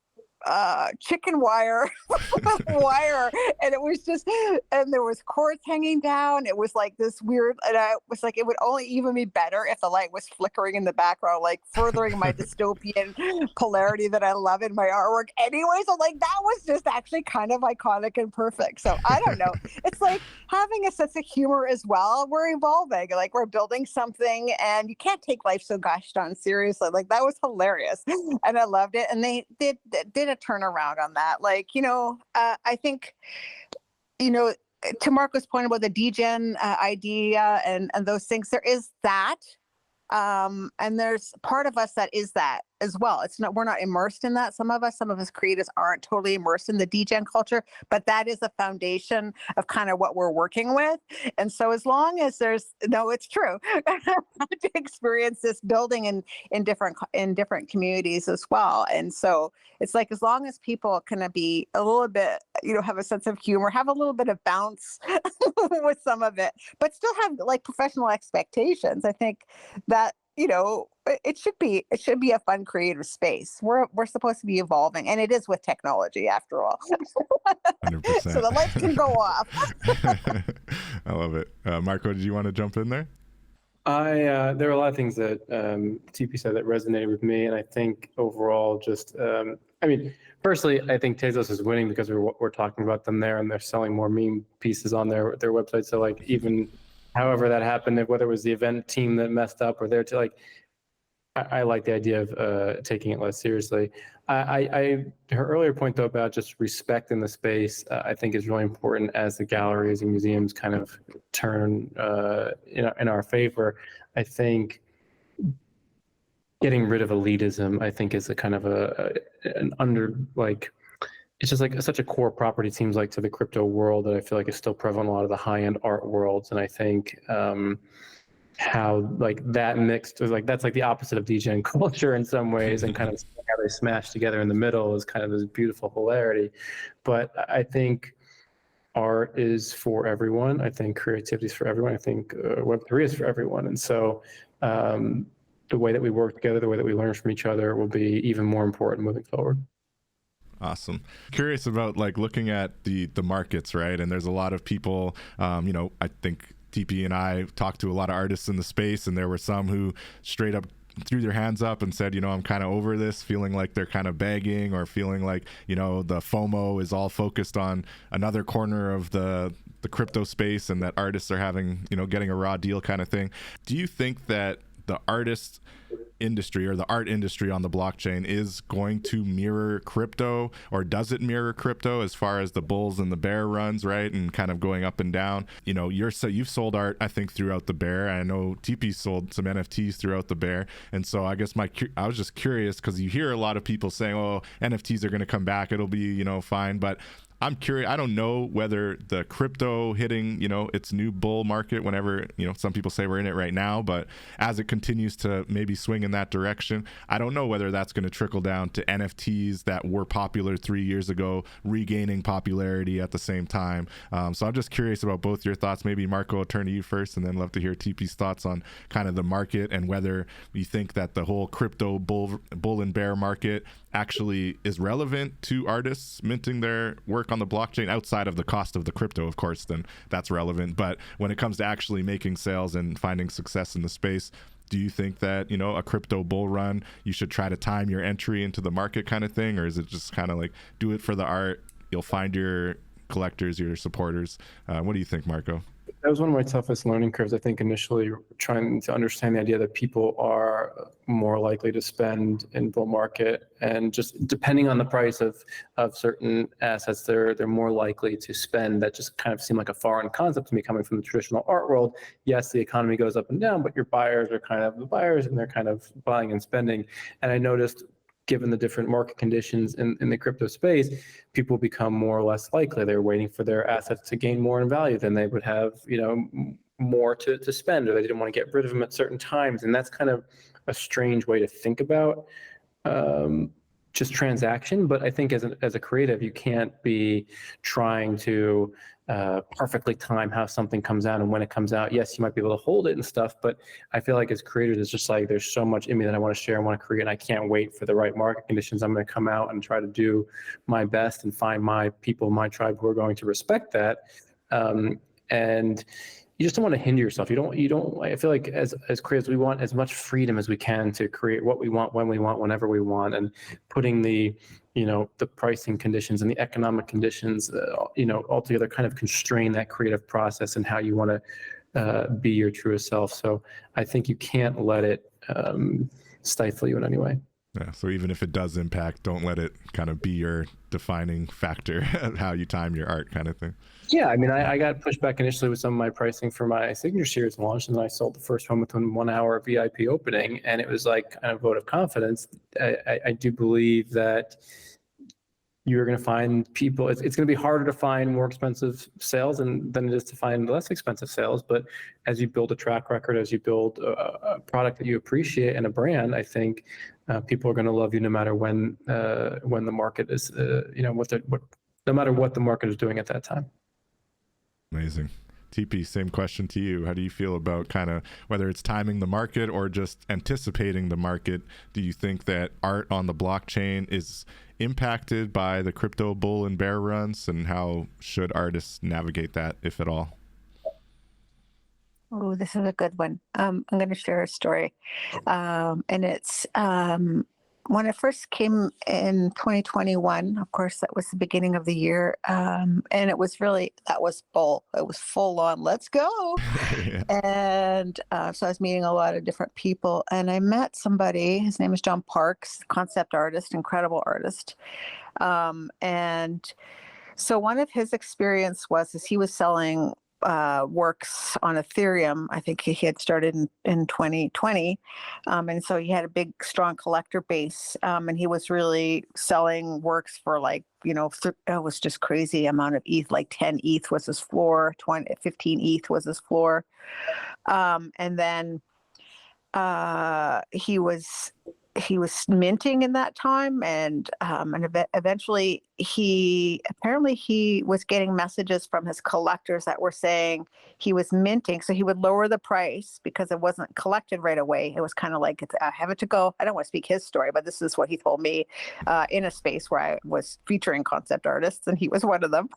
chicken wire and it was just, and there was cords hanging down. It was like this weird, and I was like, it would only even be better if the light was flickering in the background, like furthering my dystopian polarity that I love in my artwork anyway. So like that was just actually kind of iconic and perfect. So I don't know, it's like having a sense of humor as well. We're evolving, like we're building something, and you can't take life so gosh darn seriously. Like that was hilarious and I loved it. And they did a turnaround on that. Like, I think, to Marco's point about the degen idea and those things, there is that. And there's part of us that is that as well. We're not immersed in that. Some of us creators aren't totally immersed in the degen culture, but that is the foundation of kind of what we're working with. And so as long as it's true to experience this building in different communities as well. And so it's like, as long as people can be a little bit, have a sense of humor, have a little bit of bounce with some of it, but still have like professional expectations. I think that, it should be a fun creative space. We're supposed to be evolving, and it is with technology after all. 100%. So the lights can go off. I love it. Marco, did you want to jump in there? There are a lot of things that TP said that resonated with me, and I think overall, just firstly, I think Tezos is winning because we're talking about them there, and they're selling more meme pieces on their website. So like, even however that happened, whether it was the event team that messed up or I like the idea of taking it less seriously. Her earlier point though about just respect in the space, I think is really important as the galleries and museums kind of turn in our favor. I think getting rid of elitism, I think, is a kind of it's just like such a core property, seems like, to the crypto world that I feel like is still prevalent in a lot of the high-end art worlds. And I think how like that mixed, like that's like the opposite of degen culture in some ways, and kind of how they smash together in the middle is kind of this beautiful hilarity. But I think art is for everyone. I think creativity is for everyone. I think Web3 is for everyone. And so the way that we work together, the way that we learn from each other will be even more important moving forward. Awesome. Curious about like looking at the markets, right? And there's a lot of people, I think TP and I talked to a lot of artists in the space, and there were some who straight up threw their hands up and said, I'm kind of over this, feeling like they're kind of begging, or feeling like, the FOMO is all focused on another corner of the crypto space, and that artists are having, getting a raw deal kind of thing. Do you think that the artist industry or the art industry on the blockchain is going to mirror crypto, or does it mirror crypto as far as the bulls and the bear runs, right? And kind of going up and down. You've sold art, I think, throughout the bear. I know TP sold some NFTs throughout the bear. And so I guess I was just curious, because you hear a lot of people saying, oh, NFTs are going to come back, it'll be, fine. But I'm curious, I don't know whether the crypto hitting, its new bull market, whenever, some people say we're in it right now, but as it continues to maybe swing in that direction, I don't know whether that's going to trickle down to NFTs that were popular 3 years ago, regaining popularity at the same time. So I'm just curious about both your thoughts. Maybe Marco, I'll turn to you first, and then love to hear TP's thoughts on kind of the market, and whether you think that the whole crypto bull and bear market actually is relevant to artists minting their work on the blockchain, outside of the cost of the crypto, of course, then that's relevant. But when it comes to actually making sales and finding success in the space, do you think that, a crypto bull run, you should try to time your entry into the market kind of thing? Or is it just kind of like, do it for the art, you'll find your collectors, your supporters? What do you think, Marco? That was one of my toughest learning curves, I think, initially trying to understand the idea that people are more likely to spend in bull market, and just depending on the price of certain assets, they're more likely to spend. That just kind of seemed like a foreign concept to me coming from the traditional art world. Yes, the economy goes up and down, but your buyers are kind of the buyers and they're kind of buying and spending. And I noticed, given the different market conditions in the crypto space, people become more or less likely. They're waiting for their assets to gain more in value than they would have, more to spend, or they didn't want to get rid of them at certain times. And that's kind of a strange way to think about just transaction. But I think as a creative, you can't be trying to perfectly time how something comes out and when it comes out. Yes, you might be able to hold it and stuff, but I feel like as creators, it's just like there's so much in me that I want to share and want to create, and I can't wait for the right market conditions. I'm going to come out and try to do my best and find my people, my tribe, who are going to respect that. And you just don't want to hinder yourself. You don't. I feel like as creators, we want as much freedom as we can to create what we want, when we want, whenever we want, and putting the pricing conditions and the economic conditions, all together kind of constrain that creative process and how you want to be your truest self. So I think you can't let it stifle you in any way. Yeah, so even if it does impact, don't let it kind of be your defining factor of how you time your art, kind of thing. Yeah, I mean, I got pushed back initially with some of my pricing for my signature series launch, and then I sold the first one within 1 hour VIP opening, and it was like kind of a vote of confidence. I do believe that you're going to find people, it's going to be harder to find more expensive sales than it is to find less expensive sales. But as you build a track record, as you build a product that you appreciate and a brand, I think people are going to love you no matter when the market is, no matter what the market is doing at that time. Amazing. TP, same question to you. How do you feel about kind of whether it's timing the market or just anticipating the market? Do you think that art on the blockchain is impacted by the crypto bull and bear runs, and how should artists navigate that, if at all? Oh, this is a good one. I'm going to share a story. And it's when I first came in 2021, of course, that was the beginning of the year. And it was that was full. It was full on, let's go. Yeah. And so I was meeting a lot of different people. And I met somebody, his name is John Parks, concept artist, incredible artist. And so one of his experience is he was selling works on Ethereum. I think he had started in 2020. And so he had a big, strong collector base. And he was really selling works for it was just crazy amount of ETH, like 10 ETH was his floor, 15 ETH was his floor. And then he was minting in that time, and eventually he was getting messages from his collectors that were saying he was minting, so he would lower the price because it wasn't collected right away. It was kind of like, I have it to go. I don't want to speak his story, but this is what he told me in a space where I was featuring concept artists, and he was one of them.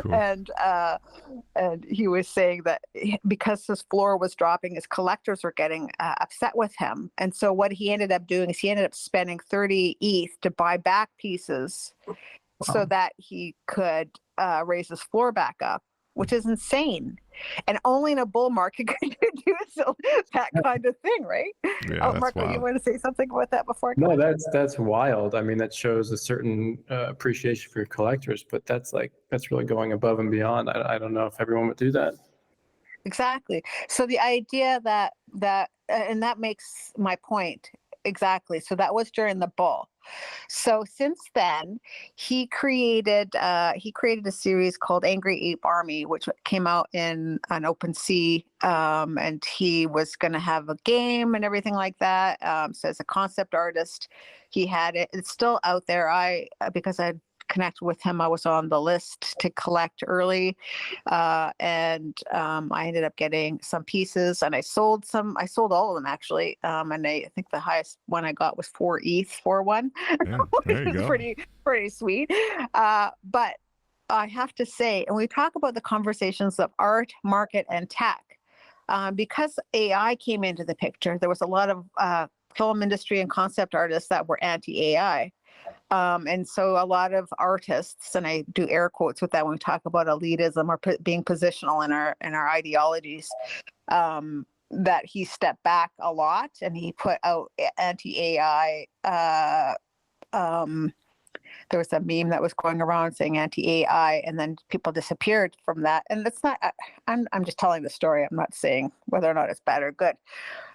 Cool. And he was saying that because his floor was dropping, his collectors were getting upset with him. And so what he ended up doing is he ended up spending 30 ETH to buy back pieces. Wow. So that he could raise his floor back up, which is insane. And only in a bull market could you do that kind of thing, right? Yeah, Marco, wild. You want to say something about that before? No, that's wild. I mean, that shows a certain appreciation for your collectors, but that's really going above and beyond. I don't know if everyone would do that. Exactly. So the idea that and that makes my point. Exactly. So that was during the bull. So since then, he created a series called Angry Ape Army, which came out on OpenSea, and he was going to have a game and everything like that. So as a concept artist, he had it. It's still out there. Because I connected with him, I was on the list to collect early, and I ended up getting some pieces, and I sold all of them actually, and I think the highest one I got was 4 ETH for one. Yeah, there you go. pretty sweet, but I have to say, and we talk about the conversations of art, market, and tech, because AI came into the picture. There was a lot of film industry and concept artists that were anti-AI. And so a lot of artists, and I do air quotes with that when we talk about elitism or being positional in our ideologies, that he stepped back a lot and he put out anti-AI. There was a meme that was going around saying anti-AI, and then people disappeared from that. And that's not. I'm just telling the story. I'm not saying whether or not it's bad or good.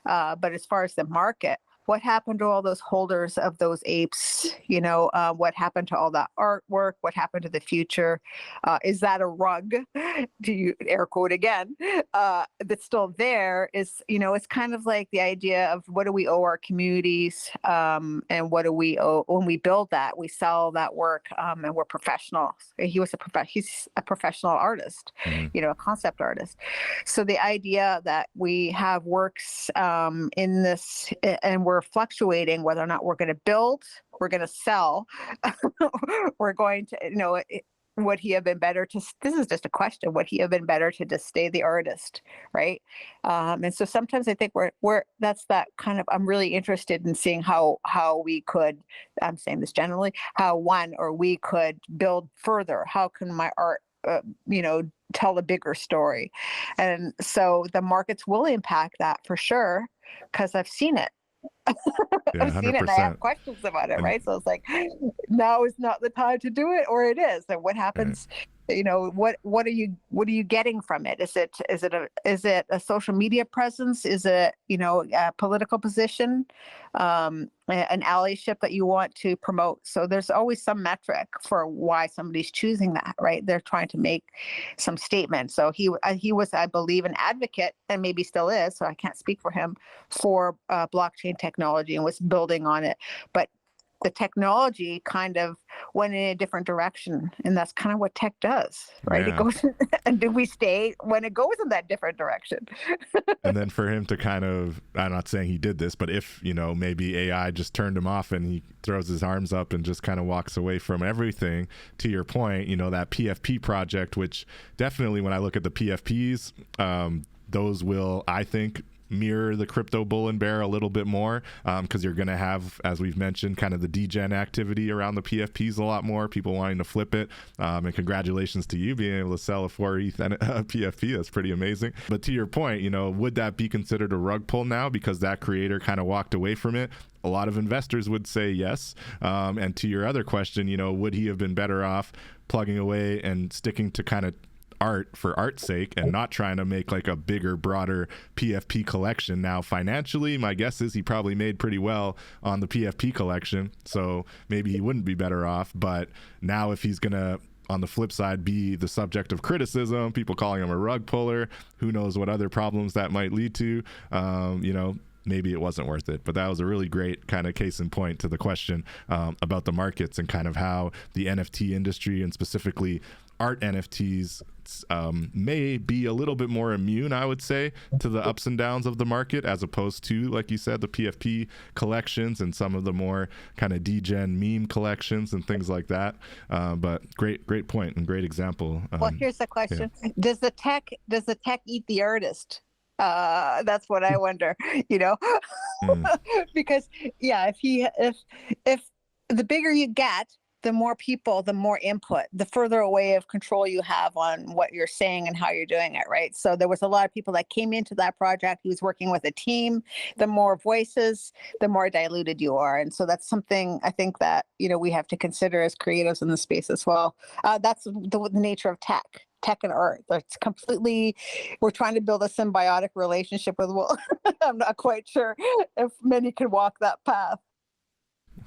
But as far as the market, what happened to all those holders of those apes? What happened to all that artwork? What happened to the future? Is that a rug? Do you air quote again? That's still there. It's kind of like the idea of what do we owe our communities, and what do we owe when we build that? We sell that work, and we're professionals. He's a professional artist, a concept artist. So the idea that we have works in this, and we're fluctuating whether or not we're going to build, we're going to sell, we're going to, would he have been better to, this is just a question, would he have been better to just stay the artist, right? And so sometimes I think that's that kind of, I'm really interested in seeing how we could, I'm saying this generally, how we could build further. How can my art, tell a bigger story? And so the markets will impact that for sure, because I've seen it. Yeah, I've seen it and I have questions about it, right? So it's like, now is not the time to do it, or it is. And what happens? What are you getting from it? Is it a social media presence? Is it a political position, an allyship that you want to promote? So there's always some metric for why somebody's choosing that, right? They're trying to make some statement. So he was, I believe, an advocate, and maybe still is. So I can't speak for him, for blockchain technology, and was building on it, but the technology kind of went in a different direction, and that's kind of what tech does, right? Yeah. It goes, and do we stay when it goes in that different direction? And then for him to kind of, I'm not saying he did this, but if, maybe AI just turned him off and he throws his arms up and just kind of walks away from everything, to your point, that PFP project, which definitely when I look at the PFPs, those will, I think, mirror the crypto bull and bear a little bit more, because you're going to have, as we've mentioned, kind of the degen activity around the PFPs a lot more, people wanting to flip it, and congratulations to you being able to sell a 4 ETH PFP. That's pretty amazing. But to your point, would that be considered a rug pull now because that creator kind of walked away from it? A lot of investors would say yes. And to your other question, would he have been better off plugging away and sticking to kind of art for art's sake and not trying to make like a bigger, broader PFP collection? Now, financially, my guess is he probably made pretty well on the PFP collection, so maybe he wouldn't be better off. But now if he's gonna, on the flip side, be the subject of criticism, people calling him a rug puller, who knows what other problems that might lead to, maybe it wasn't worth it. But that was a really great kind of case in point to the question about the markets and kind of how the NFT industry, and specifically art NFTs, may be a little bit more immune, I would say, to the ups and downs of the market, as opposed to, like you said, the PFP collections and some of the more kind of degen meme collections and things like that. But great point and great example. Well, here's the question: Does the tech eat the artist? That's what I wonder. Because if the bigger you get, the more people, the more input, the further away of control you have on what you're saying and how you're doing it, right? So there was a lot of people that came into that project. He was working with a team. The more voices, the more diluted you are. And so that's something I think that, we have to consider as creatives in the space as well. That's the nature of tech and art. It's completely, we're trying to build a symbiotic relationship with, well, I'm not quite sure if many can walk that path.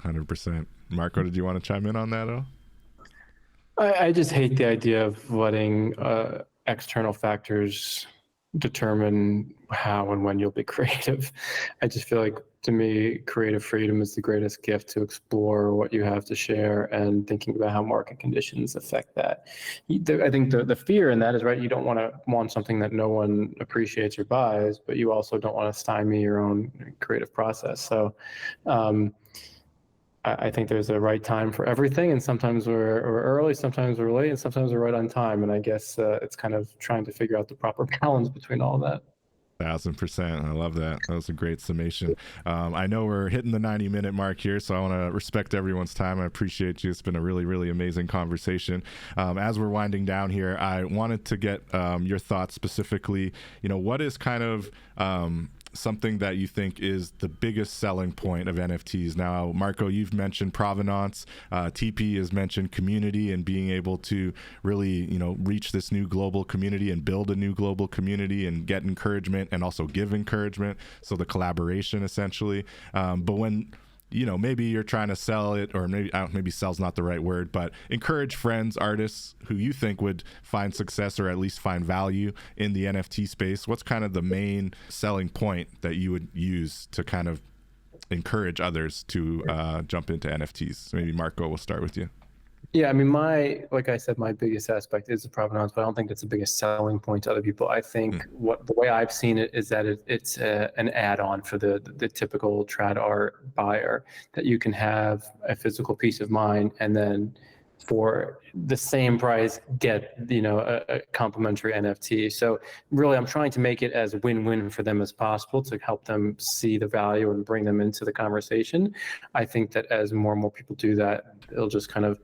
100%. Marco, did you want to chime in on that at all? I just hate the idea of letting external factors determine how and when you'll be creative. I just feel like, to me, creative freedom is the greatest gift, to explore what you have to share and thinking about how market conditions affect that. I think the fear in that is, right, you don't want something that no one appreciates or buys, but you also don't want to stymie your own creative process. So I think there's a right time for everything, and sometimes we're early, sometimes we're late, and sometimes we're right on time. And I guess it's kind of trying to figure out the proper balance between all of that. 1,000%. I love that. That was a great summation. I know we're hitting the 90-minute mark here, so I want to respect everyone's time. I appreciate you. It's been a really, really amazing conversation. As we're winding down here, I wanted to get your thoughts specifically. What is kind of something that you think is the biggest selling point of NFTs? Now, Marco, you've mentioned provenance. Tipi has mentioned community and being able to really, reach this new global community and build a new global community and get encouragement and also give encouragement. So the collaboration essentially. But when maybe you're trying to sell it, or maybe sell's not the right word, but encourage friends, artists who you think would find success or at least find value in the NFT space. What's kind of the main selling point that you would use to kind of encourage others to jump into NFTs? Maybe Marco, we'll start with you. Yeah, I mean, like I said, my biggest aspect is the provenance, but I don't think it's the biggest selling point to other people. I think the way I've seen it is that it's an add-on for the typical trad art buyer, that you can have a physical piece of mine and then for the same price get a complimentary NFT. So really, I'm trying to make it as win-win for them as possible to help them see the value and bring them into the conversation. I think that as more and more people do that, it'll just kind of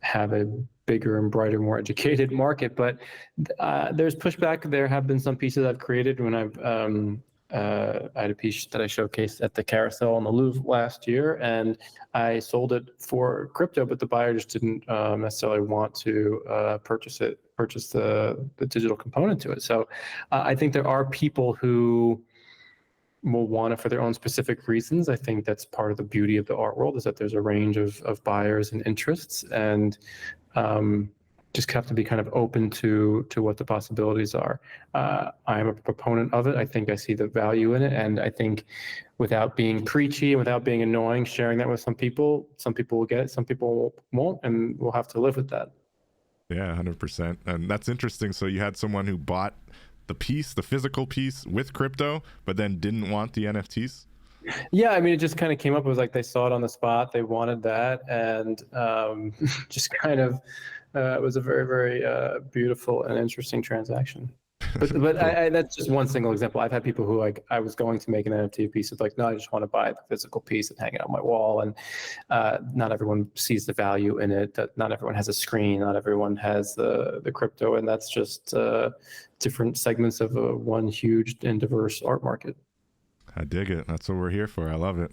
have a bigger and brighter, more educated market. But there's pushback. There have been some pieces I've created when I had a piece that I showcased at the carousel in the Louvre last year, and I sold it for crypto, but the buyer just didn't necessarily want to purchase the digital component to it. So I think there are people who will want it for their own specific reasons. I think that's part of the beauty of the art world, is that there's a range of buyers and interests, and just have to be kind of open to what the possibilities are. I am a proponent of it. I think I see the value in it, and I think without being preachy and without being annoying, sharing that with some people will get it, some people won't, and we'll have to live with that. Yeah, 100%. And that's interesting. So you had someone who bought the physical piece with crypto, but then didn't want the NFTs? Yeah, I mean, it just kind of came up. It was like they saw it on the spot, they wanted that, and just kind of it was a very, very beautiful and interesting transaction. But cool. That's just one single example. I've had people who I was going to make an NFT piece of no, I just want to buy the physical piece and hang it on my wall. And not everyone sees the value in it. That not everyone has a screen. Not everyone has the crypto, and that's just different segments of one huge and diverse art market. I dig it. That's what we're here for. I love it.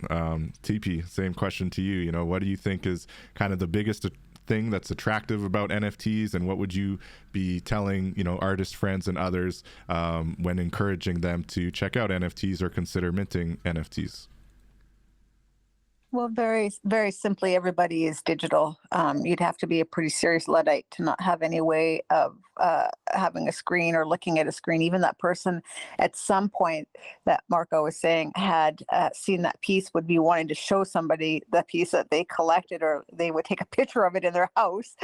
Tipi, same question to you. What do you think is kind of the biggest thing that's attractive about NFTs, and what would you be telling artists, friends, and others when encouraging them to check out NFTs or consider minting NFTs? Well, very, very simply, everybody is digital. You'd have to be a pretty serious Luddite to not have any way of having a screen or looking at a screen. Even that person at some point that Marco was saying had seen that piece would be wanting to show somebody the piece that they collected, or they would take a picture of it in their house.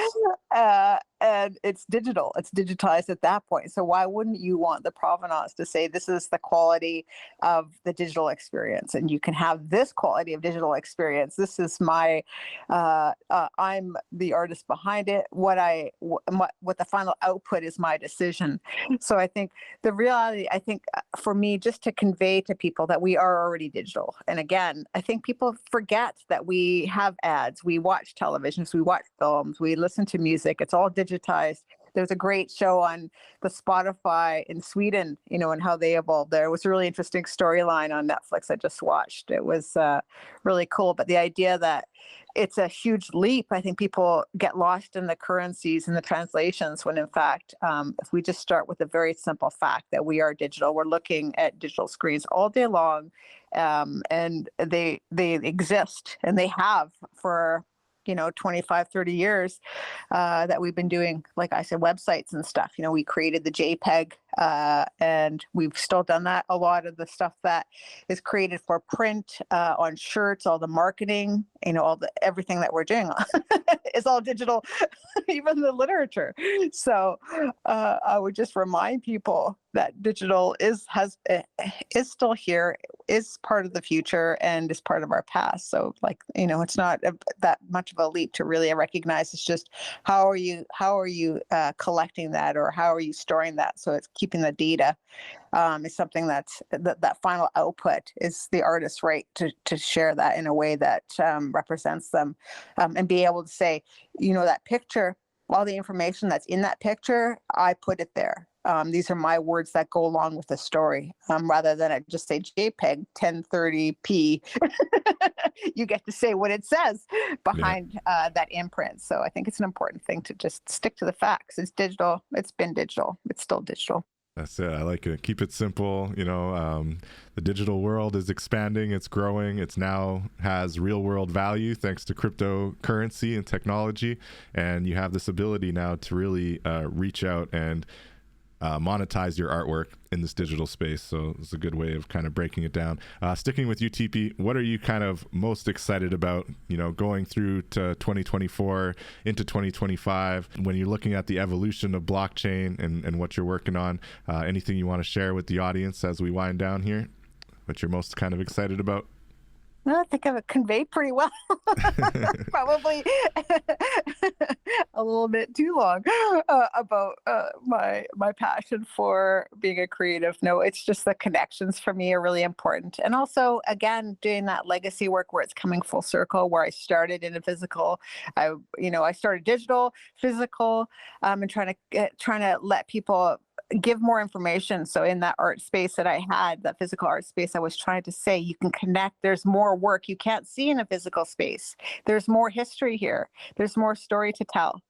And it's digital. It's digitized at that point. So why wouldn't you want the provenance to say this is the quality of the digital experience, and you can have this quality of digital experience. This is my, I'm the artist behind it. What the final output is my decision. So I think the reality, for me, just to convey to people that we are already digital. And again, I think people forget that we have ads, we watch televisions, we watch films, we listen to music. It's all digitized. There's a great show on the Spotify in Sweden, and how they evolved there. It was a really interesting storyline on Netflix I just watched. It was really cool. But the idea that it's a huge leap, I think people get lost in the currencies and the translations, when in fact, if we just start with a very simple fact that we are digital, we're looking at digital screens all day long, and they exist, and they have for 25, 30 years that we've been doing, like I said, websites and stuff. We created the JPEG, and we've still done that. A lot of the stuff that is created for print on shirts, all the marketing, everything that we're doing is all digital, even the literature. So I would just remind people that digital is still here, is part of the future, and is part of our past. So it's not that much of a leap to really recognize. It's just how are you collecting that, or how are you storing that so it keeping the data is something that's that final output is the artist's right to share that in a way that represents them, and be able to say, that picture, all the information that's in that picture, I put it there. These are my words that go along with the story, rather than I just say JPEG 1030p. You get to say what it says behind that imprint. So I think it's an important thing to just stick to the facts. It's digital. It's been digital. It's still digital. That's it. I like it. Keep it simple. The digital world is expanding. It's growing. It's now has real world value thanks to cryptocurrency and technology. And you have this ability now to really reach out and monetize your artwork in this digital space. So it's a good way of kind of breaking it down. Sticking with you, Tipi, what are you kind of most excited about, going through to 2024 into 2025, when you're looking at the evolution of blockchain and what you're working on? Anything you want to share with the audience as we wind down here, what you're most kind of excited about? Well, I think I've conveyed pretty well. Probably a little bit too long about my passion for being a creative. No, it's just the connections for me are really important. And also, again, doing that legacy work where it's coming full circle, where I started in a physical, I started digital, physical, and trying to let people give more information. So in that art space that I had, that physical art space, I was trying to say, you can connect. There's more work you can't see in a physical space. There's more history here. There's more story to tell.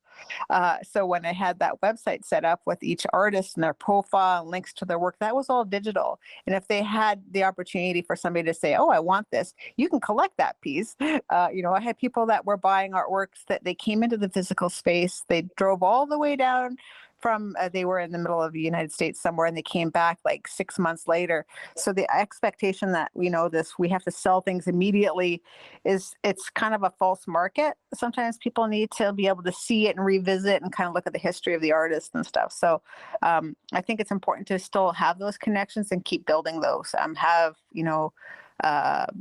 So when I had that website set up with each artist and their profile and links to their work, that was all digital. And if they had the opportunity for somebody to say, oh, I want this, you can collect that piece. I had people that were buying artworks that they came into the physical space. They drove all the way down from they were in the middle of the United States somewhere, and they came back like 6 months later. So the expectation that we have to sell things immediately it's kind of a false market. Sometimes people need to be able to see it and revisit and kind of look at the history of the artist and stuff. So I think it's important to still have those connections and keep building those. Have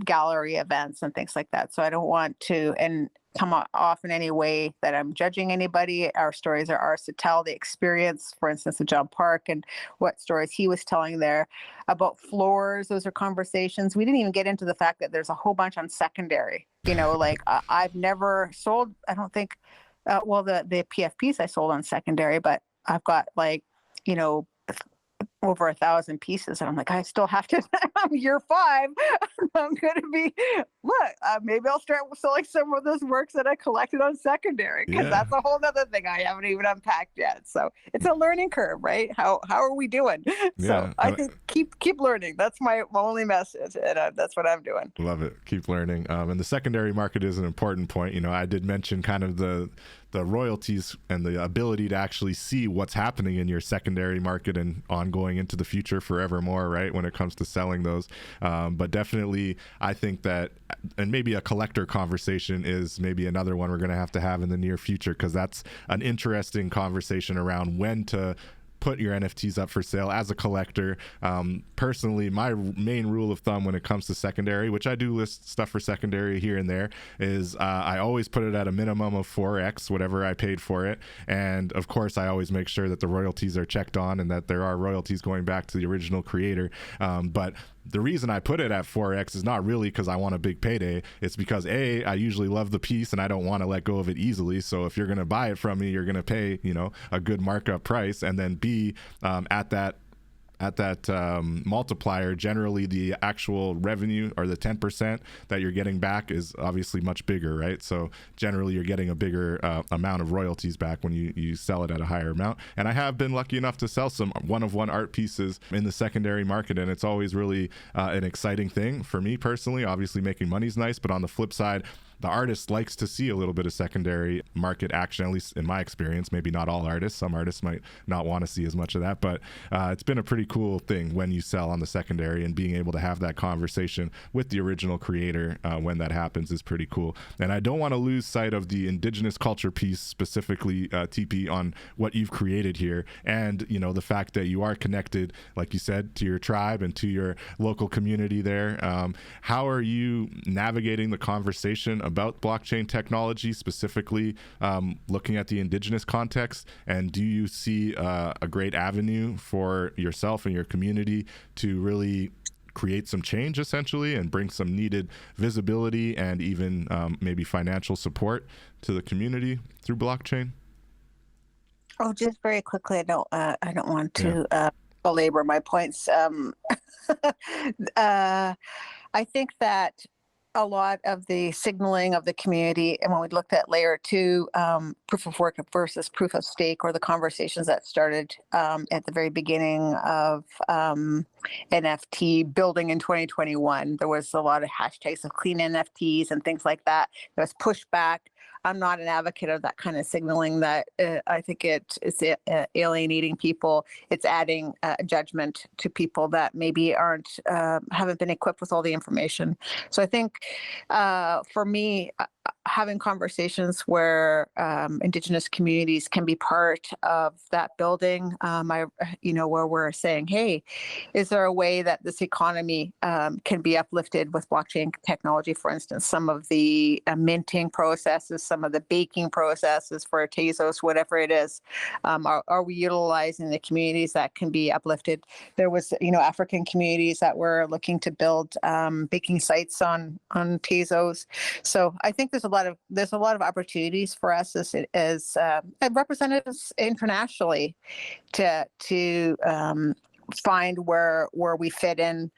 gallery events and things like that. So I don't want to come off in any way that I'm judging anybody. Our stories are ours to tell. The experience, for instance, of John Park and what stories he was telling there about floors, those are conversations. We didn't even get into the fact that there's a whole bunch on secondary. I've never sold, I don't think, the PFPs I sold on secondary, but I've got over 1,000 pieces. And I'm like, I still have to, I'm year 5. I'm going to be, maybe I'll start selling some of those works that I collected on secondary, because that's a whole other thing I haven't even unpacked yet. So it's a learning curve, right? How are we doing? So I think keep learning. That's my only message. And that's what I'm doing. Love it. Keep learning. And the secondary market is an important point. I did mention kind of the royalties and the ability to actually see what's happening in your secondary market and ongoing into the future forevermore, right, when it comes to selling those. But definitely, I think that, and maybe a collector conversation is maybe another one we're going to have in the near future, because that's an interesting conversation around when to put your NFTs up for sale as a collector. Personally, my main rule of thumb when it comes to secondary, which I do list stuff for secondary here and there, is I always put it at a minimum of 4x whatever I paid for it. And of course, I always make sure that the royalties are checked on and that there are royalties going back to the original creator. But the reason I put it at 4x is not really because I want a big payday. It's because A, I usually love the piece and I don't want to let go of it easily. So if you're going to buy it from me, you're going to pay, a good markup price. And then B, at that multiplier, generally the actual revenue, or the 10% that you're getting back, is obviously much bigger, right? So generally you're getting a bigger amount of royalties back when you sell it at a higher amount. And I have been lucky enough to sell some one-of-one art pieces in the secondary market, and it's always really an exciting thing for me personally. Obviously making money's nice, but on the flip side, the artist likes to see a little bit of secondary market action, at least in my experience. Maybe not all artists. Some artists might not want to see as much of that, but it's been a pretty cool thing when you sell on the secondary, and being able to have that conversation with the original creator when that happens is pretty cool. And I don't want to lose sight of the indigenous culture piece, specifically TP, on what you've created here, and the fact that you are connected, like you said, to your tribe and to your local community there. How are you navigating the conversation about blockchain technology, specifically looking at the indigenous context? And do you see a great avenue for yourself and your community to really create some change, essentially, and bring some needed visibility and even maybe financial support to the community through blockchain? Oh, just very quickly, I don't want to belabor my points. I think that a lot of the signaling of the community, and when we looked at layer 2, proof of work versus proof of stake, or the conversations that started at the very beginning of NFT building in 2021, there was a lot of hashtags of clean NFTs and things like that. There was pushback. I'm not an advocate of that kind of signaling. That I think it's alienating people. It's adding judgment to people that maybe haven't been equipped with all the information. So I think for me, having conversations where Indigenous communities can be part of that building, where we're saying, hey, is there a way that this economy can be uplifted with blockchain technology? For instance, some of the minting processes, some of the baking processes for Tezos, whatever it is, are we utilizing the communities that can be uplifted? There was, African communities that were looking to build baking sites on Tezos. So I think there's a lot of opportunities for us as representatives internationally to find where we fit in,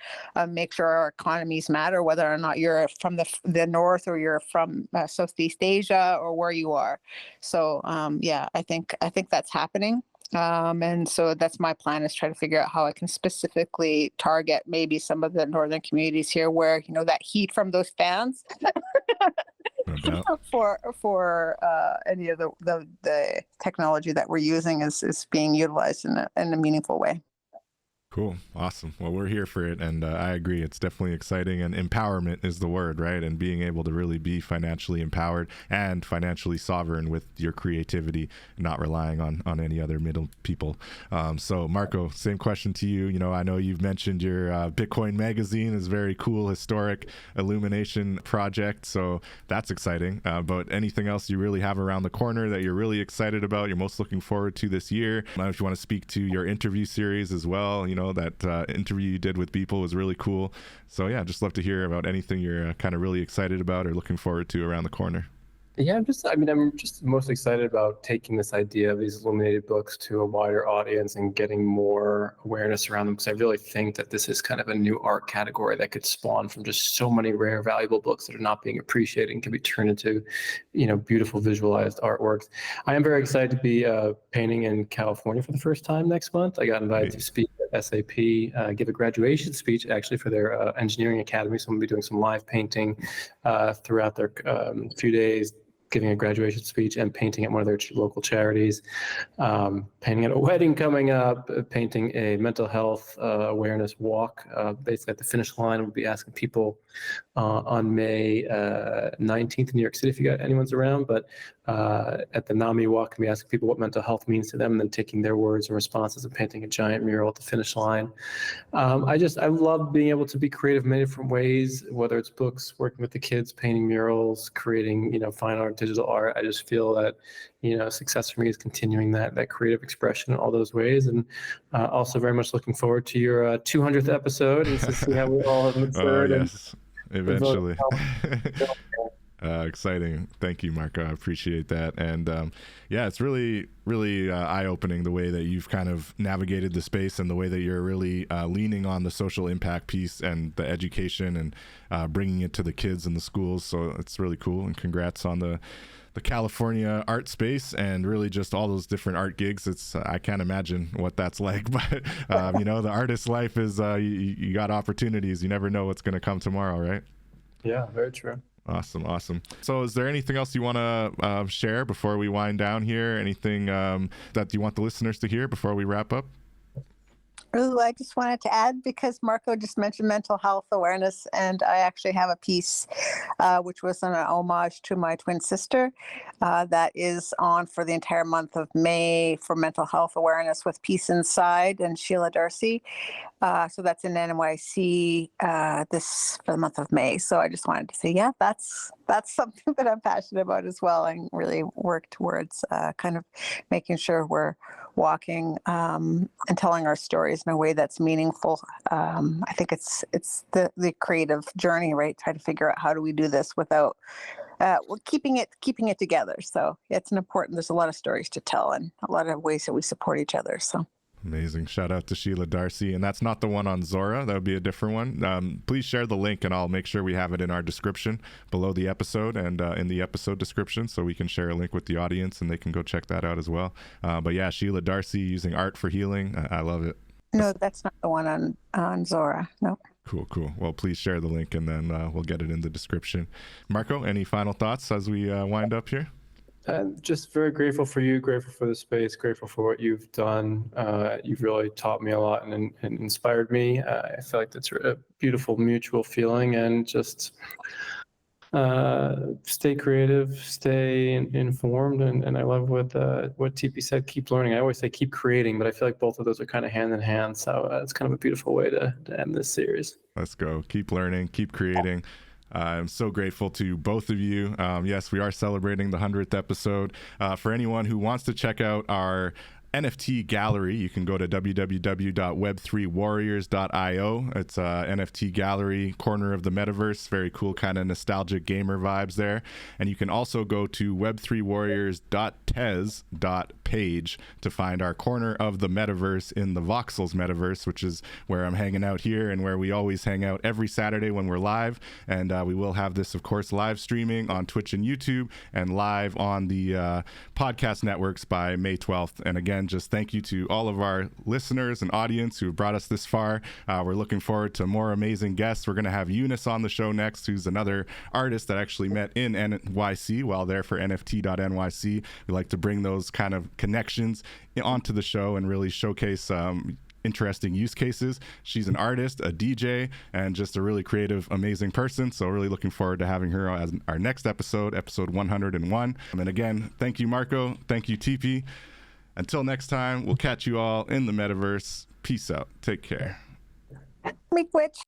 make sure our economies matter, whether or not you're from the north or you're from Southeast Asia or where you are. So I think that's happening. And so that's my plan, is try to figure out how I can specifically target maybe some of the northern communities here where, that heat from those fans for any of the technology that we're using is being utilized in a meaningful way. Cool. Awesome. Well, we're here for it. And I agree. It's definitely exciting, and empowerment is the word, right? And being able to really be financially empowered and financially sovereign with your creativity, not relying on any other middle people. So Marco, same question to you. I know you've mentioned your Bitcoin magazine is very cool, historic illumination project. So that's exciting. But anything else you really have around the corner that you're really excited about, you're most looking forward to this year? I don't know if you want to speak to your interview series as well. That interview you did with people was really cool. So yeah, just love to hear about anything you're kind of really excited about or looking forward to around the corner. Yeah, I'm just most excited about taking this idea of these illuminated books to a wider audience and getting more awareness around them, because I really think that this is kind of a new art category that could spawn from just so many rare, valuable books that are not being appreciated and can be turned into, beautiful visualized artworks. I am very excited to be painting in California for the first time next month. I got invited to speak at SAP, give a graduation speech actually for their engineering academy. So I'm going to be doing some live painting throughout their few days, giving a graduation speech and painting at one of their local charities, painting at a wedding coming up, painting a mental health awareness walk. Basically at the finish line, we'll be asking people on May 19th in New York City, if anyone's around, but at the NAMI walk, we'll be asking people what mental health means to them, and then taking their words and responses and painting a giant mural at the finish line. I love being able to be creative in many different ways, whether it's books, working with the kids, painting murals, creating, fine art, digital art. I just feel that, success for me is continuing that creative expression in all those ways. And also very much looking forward to your 200th episode and to see how we all have matured. Oh, yes, eventually. Exciting. Thank you, Marco. I appreciate that. And it's really, really eye-opening the way that you've kind of navigated the space and the way that you're really leaning on the social impact piece and the education and bringing it to the kids in the schools. So it's really cool. And congrats on the California art space and really just all those different art gigs. I can't imagine what that's like, but the artist's life is you got opportunities. You never know what's going to come tomorrow, right? Yeah, very true. Awesome. So is there anything else you want to share before we wind down here? Anything that you want the listeners to hear before we wrap up? Ooh, I just wanted to add, because Marco just mentioned mental health awareness, and I actually have a piece which was an homage to my twin sister that is on for the entire month of May for mental health awareness with Peace Inside and Sheila Darcy. So that's in NYC this for the month of May. So I just wanted to say, yeah, that's something that I'm passionate about as well, and really work towards kind of making sure we're walking and telling our stories in a way that's meaningful. I think it's the creative journey, right? Try to figure out how do we do this without keeping it together. So it's an important. There's a lot of stories to tell and a lot of ways that we support each other. So. Amazing. Shout out to Sheila Darcy. And that's not the one on Zora. That would be a different one. Please share the link, and I'll make sure we have it in our description below the episode and in the episode description, so we can share a link with the audience and they can go check that out as well. But yeah, Sheila Darcy using art for healing. I love it. No, that's not the one on Zora. No. Cool. Well, please share the link, and then we'll get it in the description. Marco, any final thoughts as we wind up here? Just very grateful for you, grateful for the space, grateful for what you've done. You've really taught me a lot and inspired me. I feel like that's a beautiful mutual feeling, and just stay creative, stay informed, and I love what Tipi said, keep learning. I always say keep creating, but I feel like both of those are kind of hand in hand, so it's kind of a beautiful way to end this series. Let's go. Keep learning, keep creating. I'm so grateful to both of you. Yes, we are celebrating the 100th episode. For anyone who wants to check out our NFT gallery, you can go to www.web3warriors.io. It's a NFT gallery, corner of the metaverse, very cool kind of nostalgic gamer vibes there. And you can also go to web3warriors.tez.page to find our corner of the metaverse in the Voxels metaverse, which is where I'm hanging out here and where we always hang out every Saturday when we're live. And we will have this, of course, live streaming on Twitch and YouTube, and live on the podcast networks by May 12th. And again, just thank you to all of our listeners and audience who have brought us this far. We're looking forward to more amazing guests. We're going to have Eunice on the show next, who's another artist that actually met in NYC while there for NFT.NYC. We like to bring those kind of connections onto the show and really showcase interesting use cases. She's an artist, a DJ, and just a really creative, amazing person. So really looking forward to having her as our next episode 101. And again, thank you, Marco. Thank you, Tipi. Until next time, we'll catch you all in the metaverse. Peace out. Take care. Make witch.